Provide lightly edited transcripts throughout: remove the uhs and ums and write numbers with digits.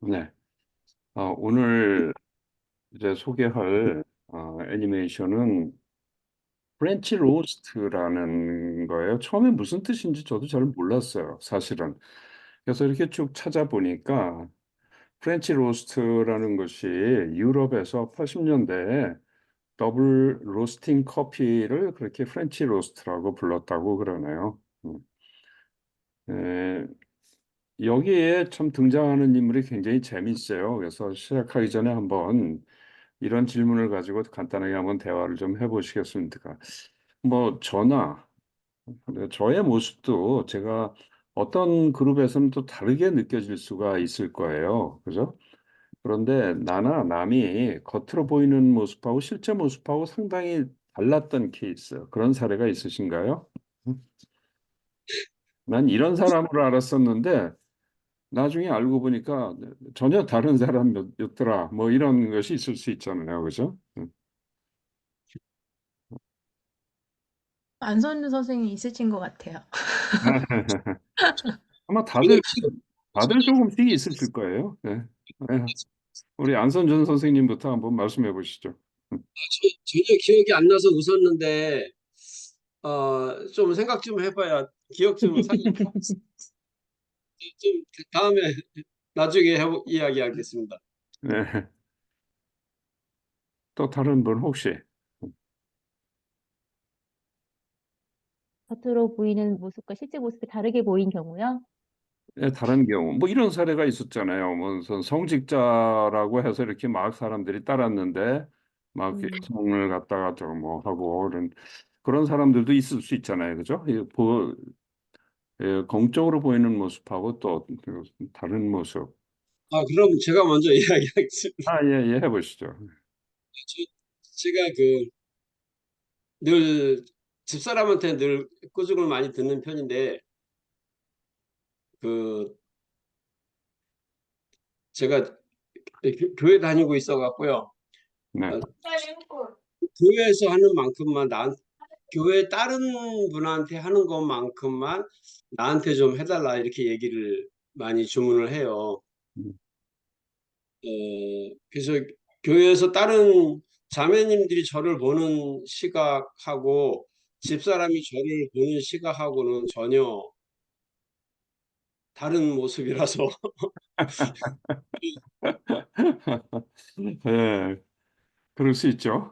네. 오늘 이제 소개할 애니메이션은 프렌치 로스트라는 거예요. 처음에 무슨 뜻인지 저도 잘 몰랐어요, 사실은. 그래서 이렇게 쭉 찾아보니까 프렌치 로스트라는 것이 유럽에서 80년대에 더블 로스팅 커피를 그렇게 프렌치 로스트라고 불렀다고 그러네요. 에, 여기에 참 등장하는 인물이 굉장히 재밌어요. 그래서 시작하기 전에 한번 이런 질문을 가지고 간단하게 한번 대화를 좀 해보시겠습니까? 뭐 저의 모습도 제가 어떤 그룹에서는 또 다르게 느껴질 수가 있을 거예요. 그죠? 그런데 나나 남이 겉으로 보이는 모습하고 실제 모습하고 상당히 달랐던 케이스, 그런 사례가 있으신가요? 난 이런 사람으로 알았었는데 나중에 알고 보니까 전혀 다른 사람이었더라. 뭐 이런 것이 있을 수 있잖아요. 그죠? 안선유 선생이 있으신 것 같아요. 아마 저는 기, 다들 조금씩 있으실 거예요. 네. 네. 우리 안선준 선생님부터 한번 말씀해 보시죠. 전혀 기억이 안 나서 웃었는데, 좀 생각 좀 해봐야 기억 좀 좀 다음에 나중에 이야기하겠습니다. 네. 또 다른 분 혹시 겉으로 보이는 모습과 실제 모습이 다르게 보인 경우요? 다른 경우 뭐 이런 사례가 있었잖아요. 무슨 성직자라고 해서 이렇게 막 사람들이 따랐는데 막 음, 여성을 갖다가 저뭐 하고 그런 사람들도 있을 수 있잖아요. 그죠? 공적으로 보이는 모습하고 또 다른 모습. 그럼 제가 먼저 이야기하겠습니다. 예, 예, 해보시죠. 저, 제가 늘 집사람한테 늘 꾸중을 많이 듣는 편인데, 그, 제가 교회 다니고 있어 갖고요. 네. 어, 교회에서 하는 만큼만 교회 다른 분한테 하는 것만큼만 나한테 좀 해달라 이렇게 얘기를 많이 주문을 해요. 음, 그래서 교회에서 다른 자매님들이 저를 보는 시각하고 집사람이 저를 보는 시각하고는 전혀 다른 모습이라서 예, 그럴 수 있죠.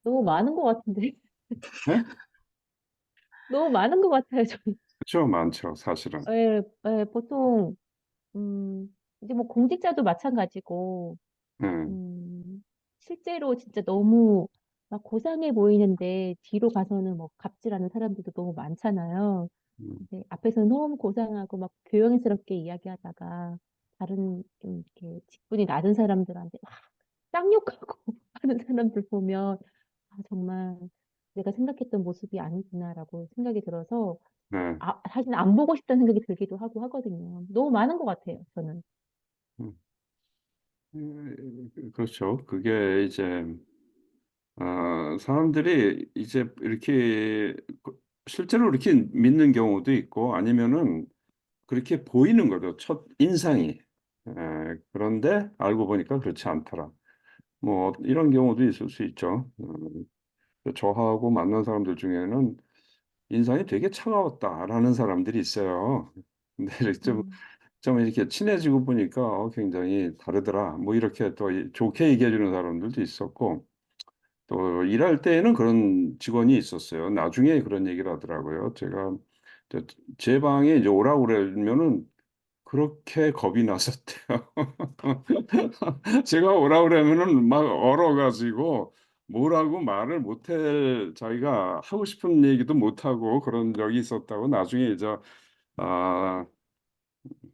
너무 많은 것 같은데. 네? 너무 많은 것 같아요, 저는. 그렇죠, 많죠, 사실은. 예, 예, 보통, 이제 뭐 공직자도 마찬가지고, 예, 음, 실제로 진짜 너무 막 고상해 보이는데, 뒤로 가서는 뭐 갑질하는 사람들도 너무 많잖아요. 음, 근데 앞에서는 너무 고상하고 막 교양스럽게 이야기하다가, 다른 좀 이렇게 직분이 낮은 사람들한테 막 쌍욕하고 하는 사람들 보면, 아, 정말 내가 생각했던 모습이 아니구나라고 생각이 들어서 네. 사실 안 보고 싶다는 생각이 들기도 하고 하거든요. 너무 많은 것 같아요, 저는. 음, 그렇죠. 그게 이제 사람들이 이제 이렇게 실제로 이렇게 믿는 경우도 있고 아니면은 그렇게 보이는 거죠. 첫 인상이. 그런데 알고 보니까 그렇지 않더라. 뭐 이런 경우도 있을 수 있죠. 저하고 만난 사람들 중에는 인상이 되게 차가웠다라는 사람들이 있어요. 근데 음, 좀 이렇게 친해지고 보니까 굉장히 다르더라. 뭐 이렇게 또 좋게 얘기해 주는 사람들도 있었고 또 일할 때에는 그런 직원이 있었어요. 나중에 그런 얘기를 하더라고요. 저- 제 방에 이제 오라고 그러면은 그렇게 겁이 났었대요. 제가 오라 그러면은 막 얼어가지고 뭐라고 말을 못해 자기가 하고 싶은 얘기도 못하고 그런 적이 있었다고 아,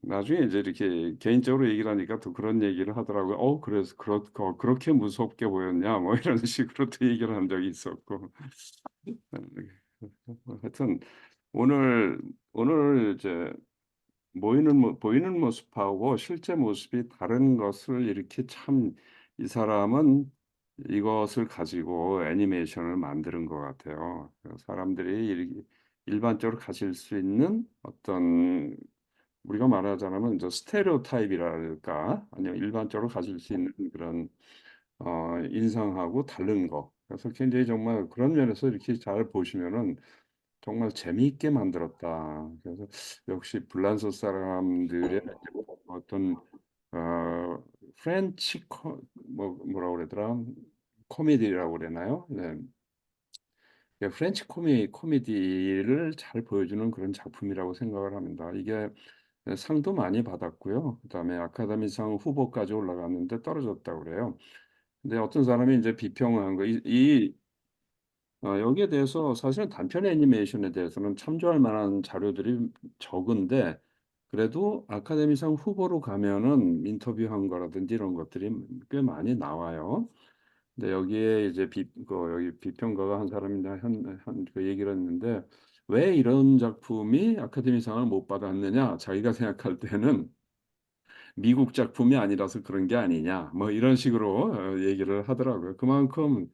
나중에 이제 이렇게 개인적으로 얘기를 하니까 또 그런 얘기를 하더라고요. 그래서 그렇게 무섭게 보였냐 뭐 이런 식으로 또 얘기를 한 적이 있었고. 하여튼 오늘 이제 보이는 모습하고 실제 모습이 다른 것을 이렇게 참 이 사람은 이것을 가지고 애니메이션을 만드는 것 같아요. 사람들이 일반적으로 가질 수 있는 어떤 우리가 말하자면 이제 스테레오타입이랄까 아니면 일반적으로 가질 수 있는 그런 인상하고 다른 거. 그래서 굉장히 정말 그런 면에서 이렇게 잘 보시면은 정말 재미있게 만들었다. 그래서 역시 불란서 사람들의 어떤 어, 프렌치 뭐라고 그러더라? 코미디라고 그러나요? 네. 예, 프렌치 코미디를 잘 보여주는 그런 작품이라고 생각을 합니다. 이게 상도 많이 받았고요. 그다음에 아카데미상 후보까지 올라갔는데 떨어졌다고 그래요. 근데 어떤 사람이 이제 비평을 한 거, 여기에 대해서 사실은 단편 애니메이션에 대해서는 참조할 만한 자료들이 적은데, 그래도 아카데미상 후보로 가면은 인터뷰한 거라든지 이런 것들이 꽤 많이 나와요. 근데 여기에 이제 여기 비평가가 한 사람이 그 얘기를 했는데, 왜 이런 작품이 아카데미상을 못 받았느냐? 자기가 생각할 때는 미국 작품이 아니라서 그런 게 아니냐, 뭐 이런 식으로 얘기를 하더라고요. 그만큼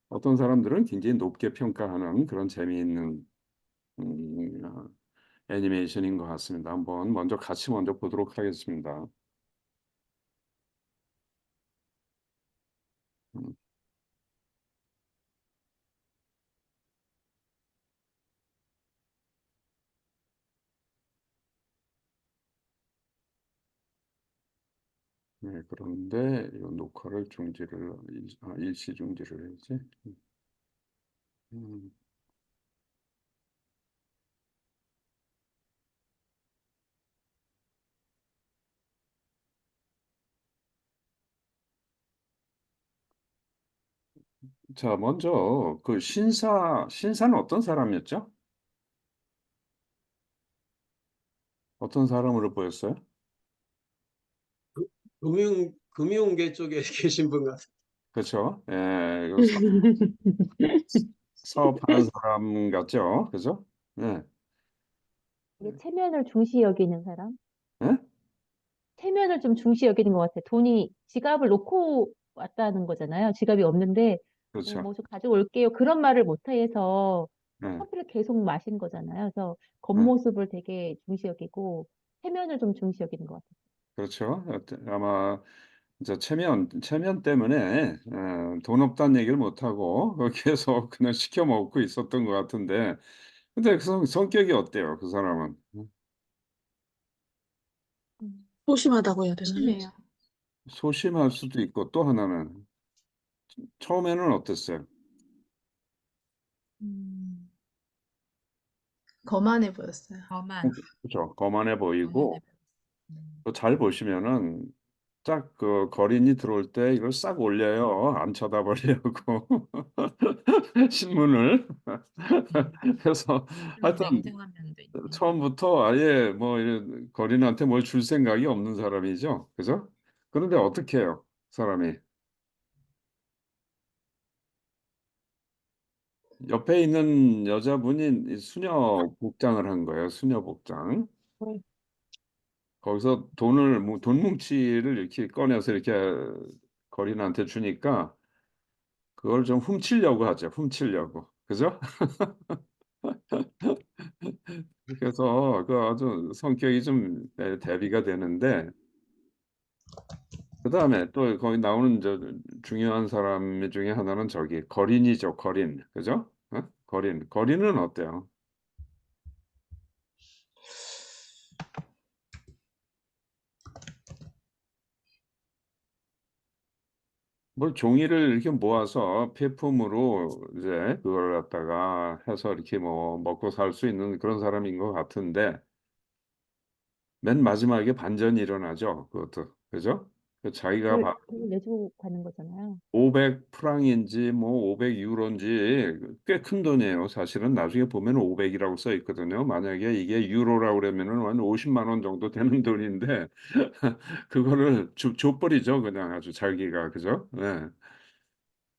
어떤 사람들은 굉장히 높게 평가하는 그런 재미있는 어, 애니메이션인 것 같습니다. 한번 같이 먼저 보도록 하겠습니다. 음, 네, 그런데 이 녹화를 일시 중지를 해야지. 음, 자, 먼저 그 신사는 어떤 사람이었죠? 어떤 사람으로 보였어요? 금융계 쪽에 계신 분 같아요. 그렇죠? 예, 사업하는 사람 같죠? 그죠? 네. 이게 체면을 중시 여기는 사람? 예? 체면을 좀 중시 여기는 것 같아. 돈이 지갑을 놓고 왔다는 거잖아요. 지갑이 없는데 그렇죠. 뭐 좀 가져올게요. 그런 말을 못해서 예, 커피를 계속 마신 거잖아요. 그래서 예. 겉모습을 되게 중시 여기고 체면을 좀 중시 여기는 것 같아요. 그렇죠. 아마 이제 체면 때문에 돈 없다는 얘기를 못 하고 계속 그냥 시켜 먹고 있었던 것 같은데, 근데 그 성격이 어때요? 그 사람은 소심하다고 해야 되나요? 심해요. 소심할 수도 있고 또 하나는 처음에는 어땠어요? 음, 거만해 보였어요. 저만 그렇죠. 거만해 원인을 보이고 음. 또 잘 보시면은 딱 그 거린이 들어올 때 이걸 싹 올려요. 안 쳐다보려고 신문을. 그래서 좀 하여튼 냉정한 면도 있는. 처음부터 아예 뭐 거린한테 뭘 줄 생각이 없는 사람이죠. 그죠? 그런데 어떻게 해요? 사람이 옆에 있는 여자분이 이 수녀 복장을 한 거예요. 수녀 복장. 네. 거기서 돈 뭉치를 이렇게 꺼내서 이렇게 거린한테 주니까 그걸 좀 훔치려고 하죠. 훔치려고. 그죠? 그래서 그 아주 성격이 좀 대비가 되는데, 그다음에 또 거기 나오는 중요한 사람 중에 하나는 저기 거린이죠. 거린. 그죠? 거린은 어때요? 뭘 종이를 이렇게 모아서 폐품으로 이제 그걸 갖다가 해서 이렇게 뭐 먹고 살 수 있는 그런 사람인 것 같은데, 맨 마지막에 반전이 일어나죠. 그것도. 그죠? 자기가 그걸 내주고 가는 거잖아요. 500 프랑인지 뭐 500 유로인지 꽤 큰 돈이에요. 사실은 나중에 보면 500이라고 써 있거든요. 만약에 이게 유로라고 그러면은 한 50만 원 정도 되는 돈인데 그거를 줘버리죠. 그냥 아주 자기가. 그죠? 네.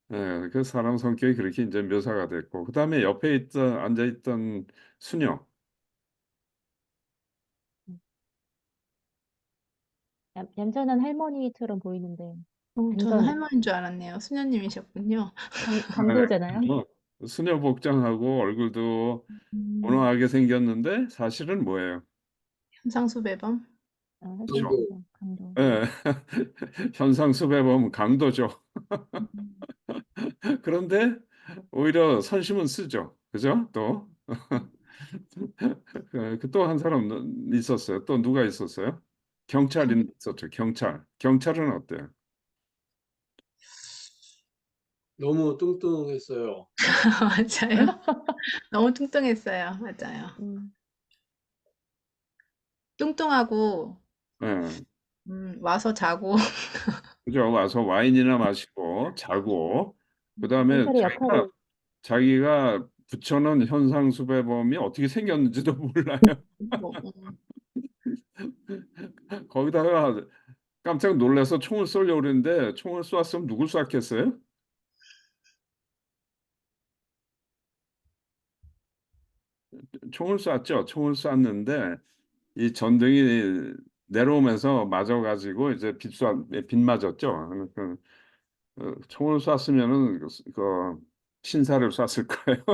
네. 그 사람 성격이 그렇게 이제 묘사가 됐고, 그다음에 옆에 앉아 있던 수녀. 얌전한 할머니처럼 보이는데 저는 강경, 할머니인 줄 알았네요. 수녀님이셨군요. 강도잖아요. 수녀 복장하고 얼굴도 음, 온화하게 생겼는데 사실은 뭐예요? 현상수배범? 그렇죠. 현상수배범, 강도. 예. 현상수배범 강도죠. 음, 그런데 오히려 선심은 쓰죠. 그죠? 또. 또 한 사람 있었어요. 또 누가 있었어요? 경찰인 있었죠. 경찰. 경찰은 어때요? 너무 뚱뚱했어요. 네? 맞아요. 너무 뚱뚱했어요. 맞아요. 음, 뚱뚱하고 예. 와서 자고 그죠? 와서 와인이나 마시고 자고 그다음에 경찰의 역할을, 자기가 붙여놓은 현상수배범이 어떻게 생겼는지도 몰라요. 뭐, 거기다가 깜짝 놀라서 총을 쏘려고 그랬는데 총을 쏘았으면 누굴 쐈겠어요? 총을 쐈죠. 총을 쐈는데 이 전등이 내려오면서 맞아가지고 이제 빗 맞았죠. 총을 쐈으면은 그 신사를 쐈을 거예요.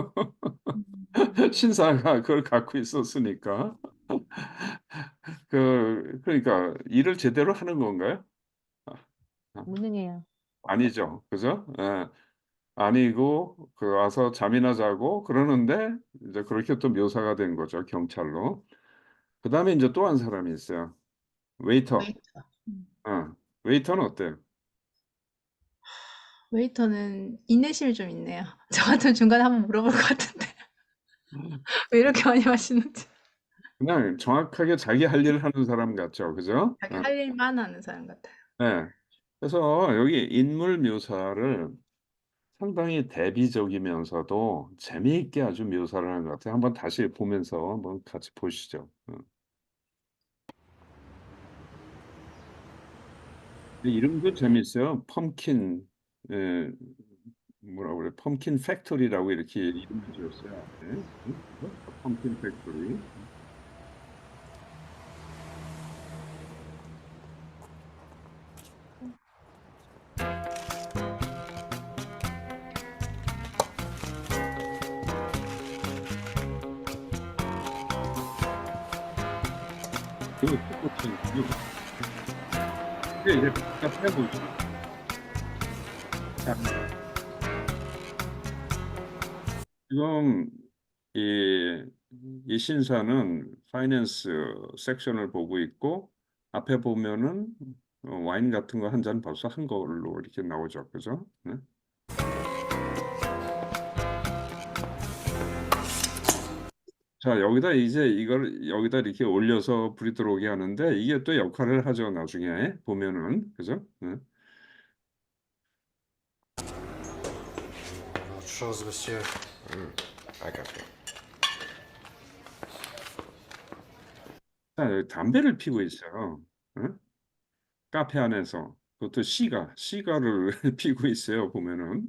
신사가 그걸 갖고 있었으니까. 그러니까 일을 제대로 하는 건가요? 아, 무능해요. 아니죠. 그죠? 예. 아니고 와서 잠이나 자고 그러는데 이제 그렇게 또 묘사가 된 거죠. 경찰로. 그다음에 이제 또 한 사람이 있어요. 웨이터. 웨이터. 어. 웨이터는 어때요? 웨이터는 인내심이 좀 있네요. 저 같으면 중간에 한번 물어볼 것 같은데 왜 이렇게 많이 마시는지. 그냥 정확하게 자기 할 일을 하는 사람 같죠. 그죠? 자기 할 일만 하는 사람 같아요. 네. 그래서 여기 인물 묘사를 상당히 대비적이면서도 재미있게 아주 묘사를 하는 것 같아요. 한번 다시 보면서 한번 같이 보시죠. 이름도 재밌어요. 펌킨, 예, 뭐라고 그래? 펌킨 팩토리라고 이렇게 이름을 지었어요. 네. 펌킨 팩토리. 이거 똑같은 이제 바깥 해보죠. 자, 지금 이, 이 신사는 파이낸스 섹션을 보고 있고 앞에 보면은 와인 같은 거 한 잔 벌써 한 걸로 이렇게 나오죠. 그죠? 네? 자, 여기다 이제 이걸 여기다 이렇게 올려서 불이 들어오게 하는데 이게 또 역할을 하죠. 나중에 보면은. 그죠? 네. Chose, monsieur. I got you. 자, 여기 담배를 피고 있어요. 응? 카페 안에서. 그것도 시가를 피고 있어요. 보면은.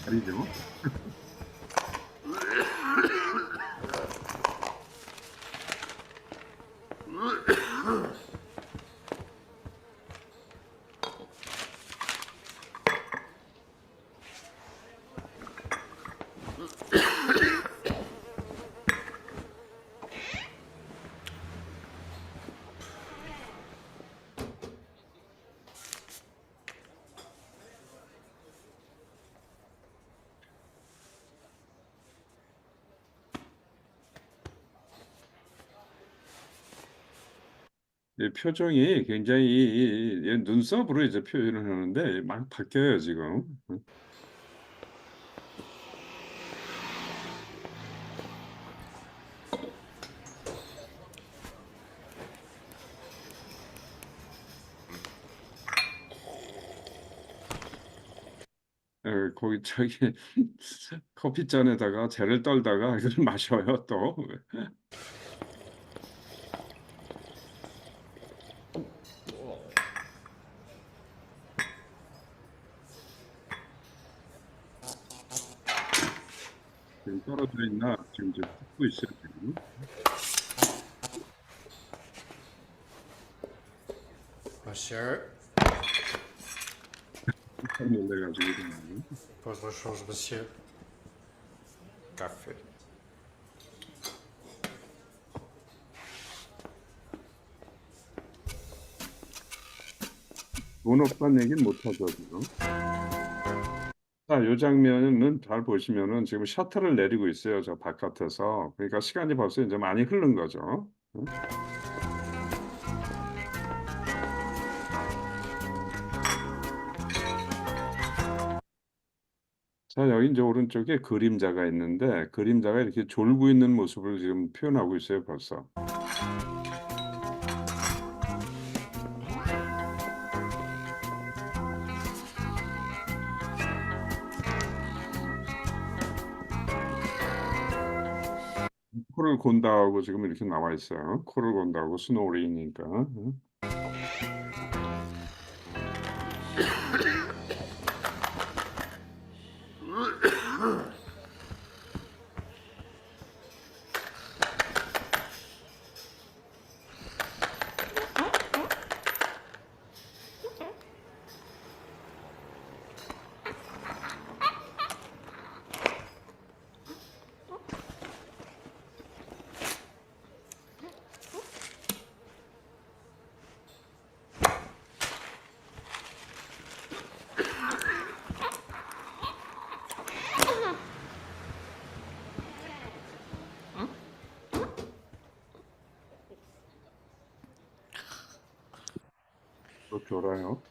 아니죠? 표정이 굉장히 눈썹으로 이제 표현을 하는데 막 바뀌어요, 지금. 거기 저기 커피잔에다가 젤을 떨다가 이걸 마셔요, 또. 지금 떨어져 있나 지금 뜯고 있어요, 지금. monsieur. 놀래가지고 그러네. Autre chose, monsieur. Café. 돈 없다는 얘기는 못하죠, 지금. 자, 이 장면은 잘 보시면은 지금 셔터를 내리고 있어요, 저 바깥에서. 그러니까 시간이 벌써 이제 많이 흐른 거죠. 응? 자, 여기 이제 오른쪽에 그림자가 있는데, 그림자가 이렇게 졸고 있는 모습을 지금 표현하고 있어요, 벌써. 코를 곤다고 지금 이렇게 나와 있어요. 코를 곤다고 스노우링이니까. 응? 또 졸아요.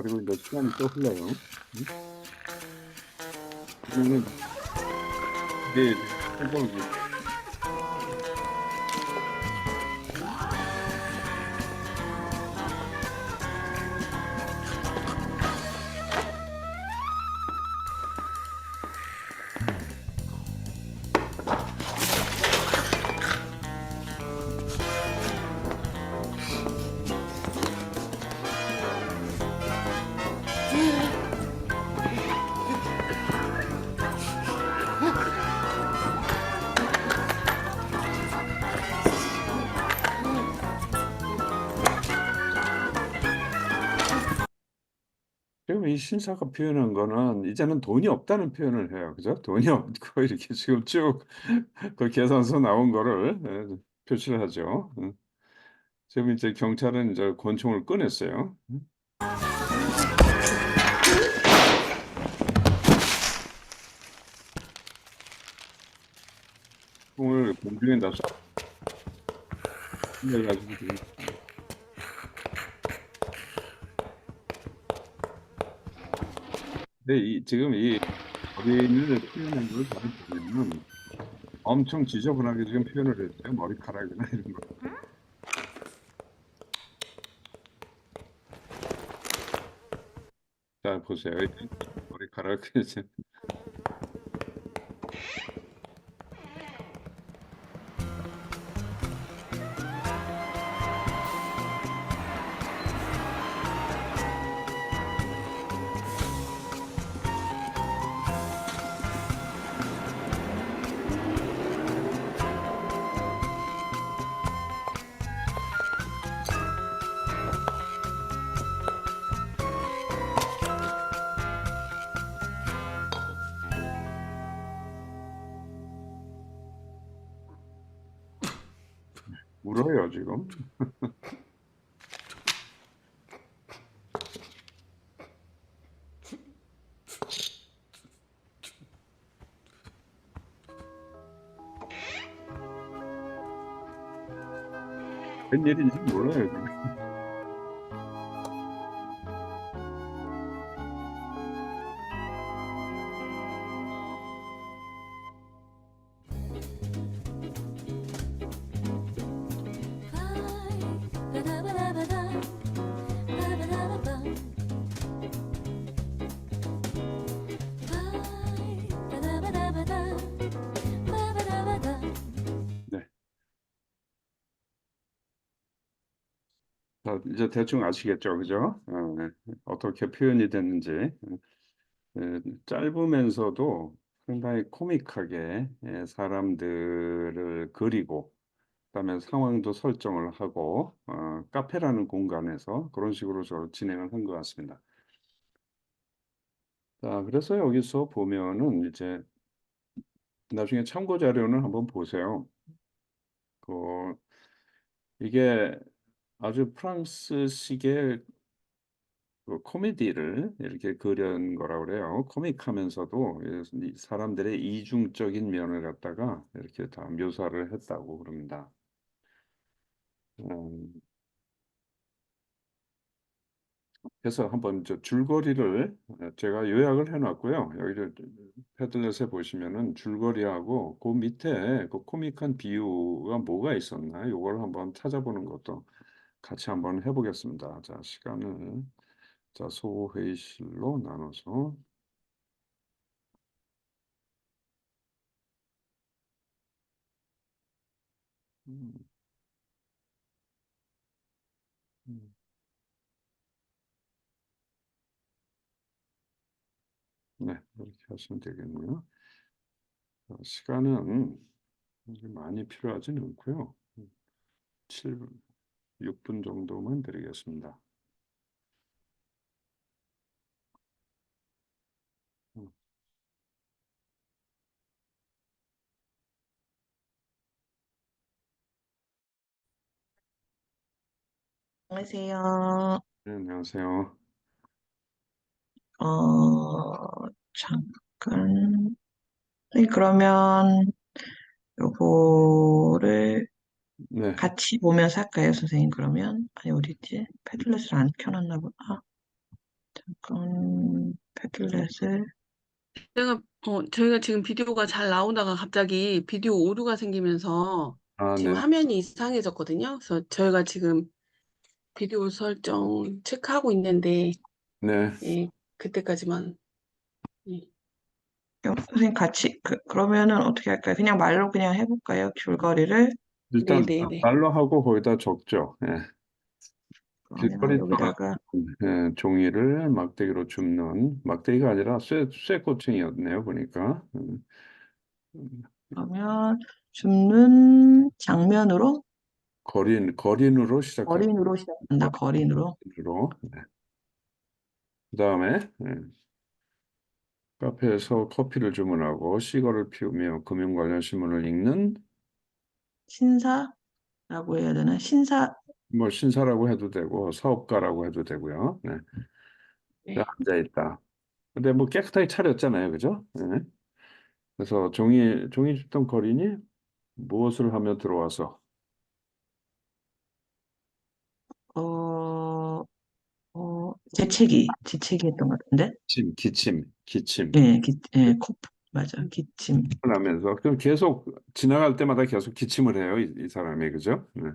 그리고 이제 시간이 또 흘러요. 응? 그러면 이게 해보기. 지금 이 신사가 표현한 거는 이제는 돈이 없다는 표현을 해요. 그죠? 돈이 없고 이렇게 지금 쭉 그 계산서 나온 거를 표시를 하죠. 응. 지금 이제 경찰은 이제 권총을 꺼냈어요. 응? 총을 공중에다 쏴가지고 지금. 근데 지금 이 어린이를 표현한 걸 보면 엄청 지저분하게 지금 표현을 했어요. 머리카락이나 이런 거. 자, 보세요. 머리카락. 울어요, 지금. 웬일인지 몰라요. 네. 자, 이제 대충 아시겠죠, 그죠? 네. 어떻게 표현이 됐는지. 짧으면서도 상당히 코믹하게 사람들을 그리고 그다음에 상황도 설정을 하고 카페라는 공간에서 그런 식으로 저 진행을 한 것 같습니다. 자, 그래서 여기서 보면은 이제 나중에 참고 자료는 한번 보세요. 이게 아주 프랑스식의 코미디를 이렇게 그린 거라고 그래요. 코믹하면서도 이 사람들의 이중적인 면을 갖다가 이렇게 다 묘사를 했다고 그럽니다. 음, 그래서 한번 저 줄거리를 제가 요약을 해놨고요. 여기를 패들렛에 보시면은 줄거리하고 그 밑에 그 코믹한 비유가 뭐가 있었나 이걸 한번 찾아보는 것도 같이 한번 해보겠습니다. 자, 시간을 자 소회의실로 나눠서 음, 음, 네, 이렇게 하시면 되겠네요. 시간은 많이 필요하지는 않고요. 6분 정도만 드리겠습니다. 음, 안녕하세요. 네, 안녕하세요. 잠깐. 네, 그러면 요거를 네, 같이 보면서 할까요, 선생님? 그러면? 아니, 어디 있지? 패들렛을 안 켜놨나 보다. 잠깐, 패들렛을. 저희가 지금 비디오가 잘 나오다가 갑자기 비디오 오류가 생기면서 지금 네, 화면이 이상해졌거든요. 그래서 저희가 지금 비디오 설정 체크하고 있는데, 네. 예, 그때까지만. 예. 선생님 같이, 그러면은 어떻게 할까요? 그냥 말로 그냥 해볼까요? 줄거리를. 일단 네네네. 말로 하고 거기다 적죠. 예. 그러면 길거리 여기다가, 종이를 막대기로 줍는 막대기가 아니라 쇠꼬챙이였네요. 보니까 그러면 줍는 장면으로, 거린으로 시작합니다. 거린으로 시작한다, 거린으로. 네. 그다음에 카페에서 커피를 주문하고 시거를 피우며 금융 관련 신문을 읽는 신사라고 해야 되나? 신사, 뭐 신사라고 해도 되고 사업가라고 해도 되고요. 네. 네. 앉아 있다. 근데 뭐 깨끗하게 차렸잖아요, 그죠? 네. 그래서 종이 줍던 거린이 무엇을 하며 들어와서 어, 재채기 했던 것 같은데? 기침 예, 맞아, 기침. 하면서 그럼 계속 지나갈 때마다 계속 기침을 해요, 이 사람이 그죠? 네.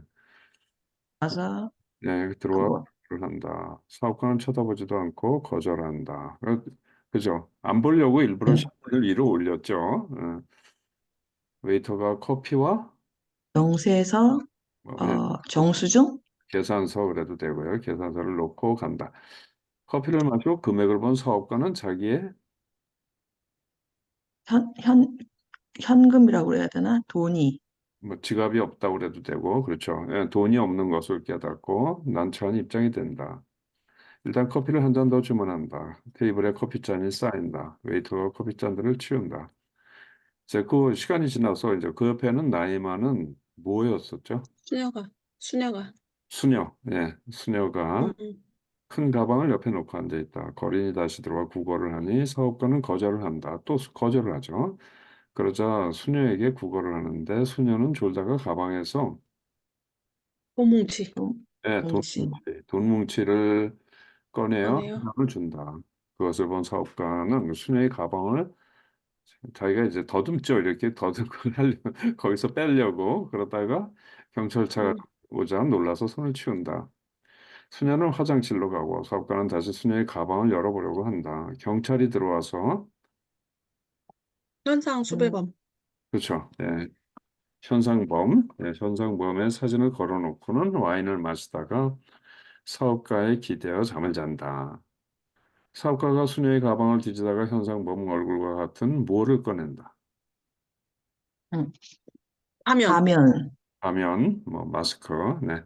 와서, 네, 들어와 그거, 를 한다. 사업가는 쳐다보지도 않고 거절한다. 그죠? 안 보려고 일부러 예, 신문을 위로 올렸죠. 웨이터가 커피와 명세서, 뭐, 정수증, 계산서 그래도 되고요. 계산서를 놓고 간다. 커피를 마시고 금액을 본 사업가는 자기의 현, 현, 현금이라고 해야 되나? 돈이, 뭐 지갑이 없다고 그래도 되고 그렇죠. 예, 돈이 없는 것을 깨닫고 난처한 입장이 된다. 일단 커피를 한 잔 더 주문한다. 테이블에 커피잔이 쌓인다. 웨이터가 커피잔들을 치운다. 이제 그 시간이 지나서 이제 그 옆에는 나이 많은 뭐였었죠? 수녀가. 수녀. 예, 수녀가 음. 큰 가방을 옆에 놓고 앉아 있다. 거린이 다시 들어와 구걸을 하니 사업가는 거절을 한다. 또 거절을 하죠. 그러자 수녀에게 구걸을 하는데 수녀는 졸다가 가방에서 도뭉치 네, 뭉치. 돈 뭉치를 꺼내어 꺼내요. 수녀를 준다. 그것을 본 사업가는 수녀의 가방을 자기가 이제 더듬죠. 이렇게 더듬고 하려고 거기서 빼려고 그러다가 경찰차가 오자 놀라서 손을 치운다. 수녀는 화장실로 가고 사업가는 다시 수녀의 가방을 열어보려고 한다. 경찰이 들어와서 현상 수배범. 그렇죠. 예, 현상범의 사진을 걸어놓고는 와인을 마시다가 사업가에 기대어 잠을 잔다. 사업가가 수녀의 가방을 뒤지다가 현상범 얼굴과 같은 뭐를 꺼낸다. 화면. 가면. 가면, 뭐 마스크. 네.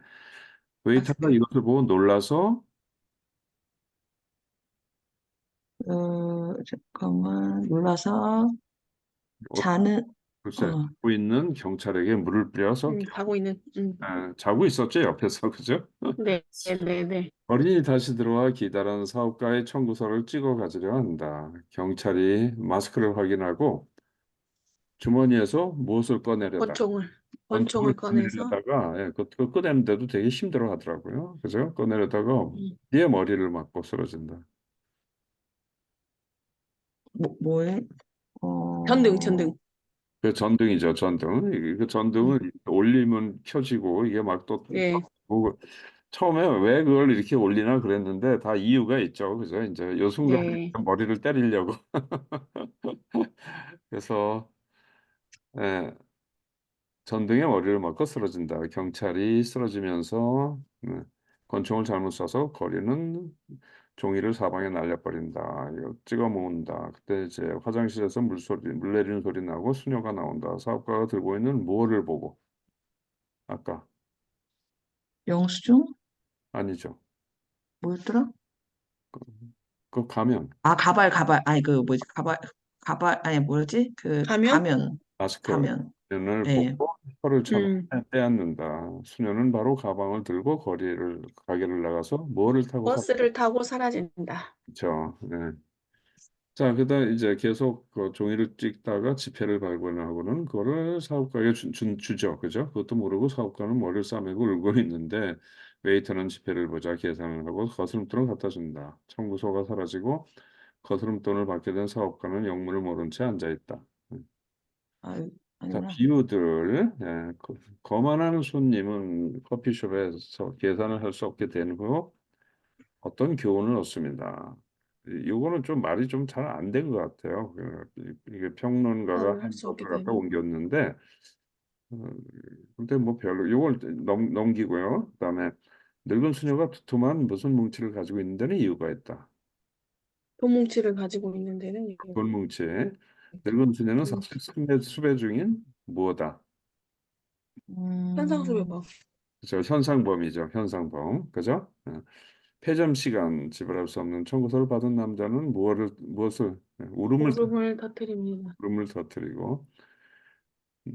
웨이터가 마스크. 이것을 보고 놀라서 잠깐만 놀라서 자는 글쎄 어, 자고 있는 경찰에게 물을 뿌려서 자고 있는. 자고 있었죠 옆에서 그죠? 네, 네, 네. 어린이 다시 들어와 기다란 사업가의 청구서를 찍어 가지려 한다. 경찰이 마스크를 확인하고 주머니에서 무엇을 꺼내려다. 권총을 권총을 꺼내서 꺼내려다가 그 꺼내는데도 되게 힘들어 하더라고요. 그죠? 꺼내려다가 뒤에 머리를 맞고 쓰러진다. 뭐에 전등. 그 전등이죠, 전등. 그 전등을 올리면 켜지고 이게 막 또 예, 처음에 왜 그걸 이렇게 올리나 그랬는데 다 이유가 있죠. 그죠? 이제 요 순간에 예. 머리를 때리려고. 그래서 예, 전등에 머리를 맞고 쓰러진다. 경찰이 쓰러지면서 권총을 잘못 쏴서 거리는 종이를 사방에 날려버린다. 이거 찍어 모은다. 그때 이제 화장실에서 물 내리는 소리 나고 수녀가 나온다. 사업가가 들고 있는 뭐를 보고 아까 영수증 아니죠. 뭐였더라? 그 가면 아 가발 아니 그 뭐지 가발 아니 뭐였지? 그 가면? 마스크를 가면 예. 보고 혀를 음. 빼앗는다. 수녀는 바로 가방을 들고 가게를 나가서 뭐를 타고 버스를 타고 사라진다. 샀죠. 네. 자, 그다음 이제 계속 그 종이를 찍다가 지폐를 발견하고는 그거를 사업가에게 주죠. 그죠? 그것도 모르고 사업가는 머리를 싸매고 울고 있는데 웨이터는 지폐를 보자 계산을 하고 거스름돈을 갖다 준다. 청구서가 사라지고 거스름돈을 받게 된 사업가는 영문을 모른 채 앉아 있다. 아유 자, 아니구나. 비유들. 예, 거만한 손님은 커피숍에서 계산을 할 수 없게 된 후 어떤 교훈을 얻습니다. 이거는 좀 말이 좀 잘 안 된 것 같아요. 이게 평론가가 계산을 할 한 수 없게 것을 갖다 되는. 옮겼는데, 어, 근데 뭐 별로 이걸 넘기고요. 그다음에 늙은 수녀가 두툼한 무슨 뭉치를 가지고 있는 데는 이유가 있다. 도뭉치를 가지고 있는 데는 이유가 본 뭉치. 늙은 수녀는 음, 사실 수배 중인 무엇다. 현상 음, 수배범. 그죠? 현상범이죠. 현상범. 그죠? 폐점 시간 지불할 수 없는 청구서를 받은 남자는 무엇을 울음을 터뜨립니다. 울음을 터뜨리고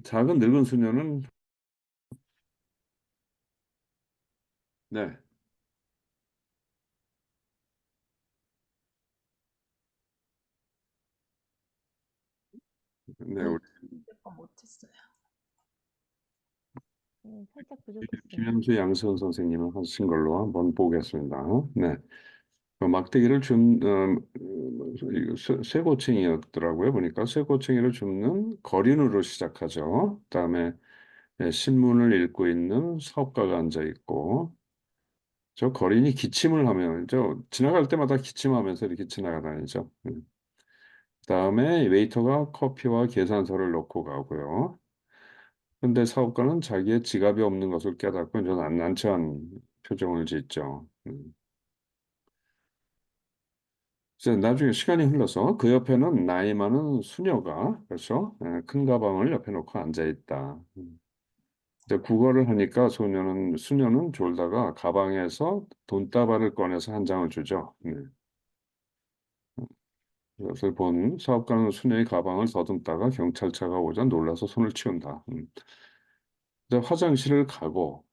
작은 늙은 수녀는 네, 우리 못했어요. 살짝 부족했어요. 김현수 양세형 선생님이 하신 걸로 한번 보겠습니다. 네. 막대기를 이거 쇠고챙이였더라고요. 보니까 쇠고챙이를 줍는 거린으로 시작하죠. 그다음에 신문을 읽고 있는 사업가가 앉아 있고 저 거린이 기침을 하면 저 지나갈 때마다 기침하면서 이렇게 지나가다니죠. 그다음에 웨이터가 커피와 계산서를 놓고 가고요. 근데 사업가는 자기의 지갑이 없는 것을 깨닫고 좀 난처한 표정을 짓죠. 이제 나중에 시간이 흘러서 그 옆에는 나이 많은 수녀가 그렇죠? 큰 가방을 옆에 놓고 앉아 있다. 이제 국어를 하니까 수녀는 졸다가 가방에서 돈다발을 꺼내서 한 장을 주죠. 그것을 본 사업가는 수녀의 가방을 더듬다가 경찰차가 오자 놀라서 손을 치운다. 이제 화장실을 가고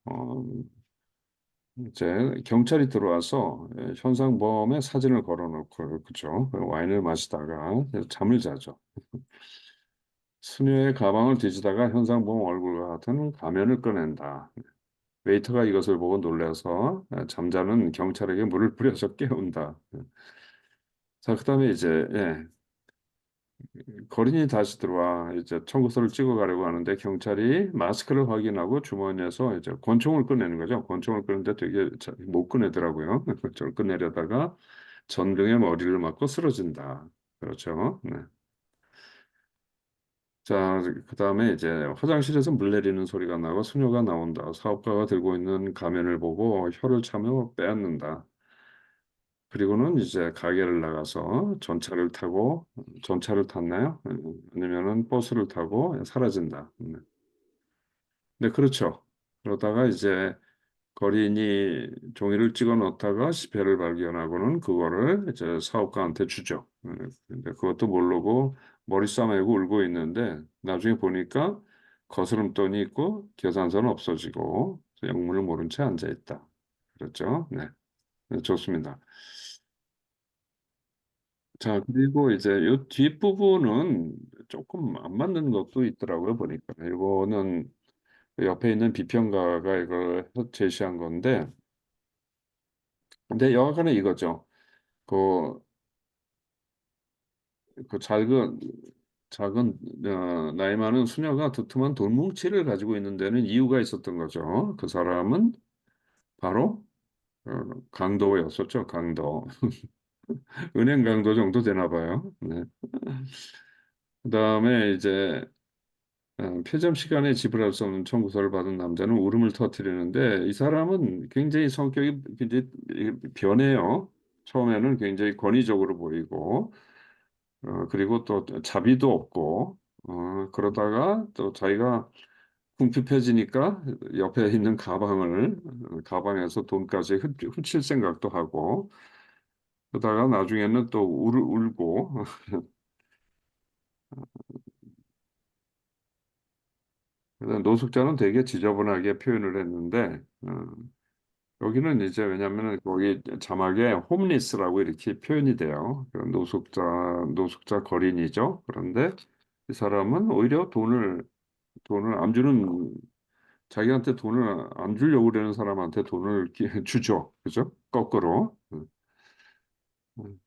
이제 경찰이 들어와서 현상범의 사진을 걸어놓고 그죠? 와인을 마시다가 잠을 자죠. 수녀의 가방을 뒤지다가 현상범 얼굴과 같은 가면을 꺼낸다. 웨이터가 이것을 보고 놀라서 잠자는 경찰에게 물을 뿌려서 깨운다. 자, 그다음에 이제 거린이 다시 들어와 이제 청구서를 찍어가려고 하는데 경찰이 마스크를 확인하고 주머니에서 이제 권총을 꺼내는 거죠. 권총을 꺼내는데 되게 못 꺼내더라고요. 권총을 꺼내려다가 전등에 머리를 맞고 쓰러진다. 그렇죠. 네. 자, 그다음에 이제 화장실에서 물 내리는 소리가 나고 수녀가 나온다. 사업가가 들고 있는 가면을 보고 혀를 차며 빼앗는다. 그리고는 이제 가게를 나가서 전차를 탔나요? 아니면은 버스를 타고 사라진다. 네, 그렇죠. 그러다가 이제 거린이 종이를 찍어 놓다가 시패를 발견하고는 그거를 이제 사업가한테 주죠. 근데 그것도 모르고 머리 싸매고 울고 있는데 나중에 보니까 거스름돈이 있고 계산서는 없어지고 영문을 모른 채 앉아 있다. 그렇죠? 네, 네, 좋습니다. 자, 그리고 이제 이 뒷부분은 조금 안 맞는 것도 있더라고요, 보니까. 이거는 옆에 있는 비평가가 이걸 제시한 건데, 근데 여하간에 이거죠. 그, 그 작은, 나이 많은 수녀가 두툼한 돌뭉치를 가지고 있는 데는 이유가 있었던 거죠. 그 사람은 바로 어, 강도였었죠, 강도. 은행 강도 정도 되나 봐요. 네. 그다음에 이제 폐점 시간에 지불할 수 없는 청구서를 받은 남자는 울음을 터뜨리는데 이 사람은 굉장히 성격이 굉장히 변해요. 처음에는 굉장히 권위적으로 보이고 그리고 또 자비도 없고 그러다가 또 자기가 궁핍해지니까 옆에 있는 가방에서 돈까지 훔칠 생각도 하고 그러다가 나중에는 또 울고 노숙자는 되게 지저분하게 표현을 했는데 여기는 이제 왜냐하면 거기 자막에 홈리스라고 이렇게 표현이 돼요. 그 노숙자 거린이죠. 그런데 이 사람은 오히려 돈을 안 주는 자기한테 돈을 안 주려고 그러는 사람한테 돈을 주죠. 그죠? 거꾸로. 음.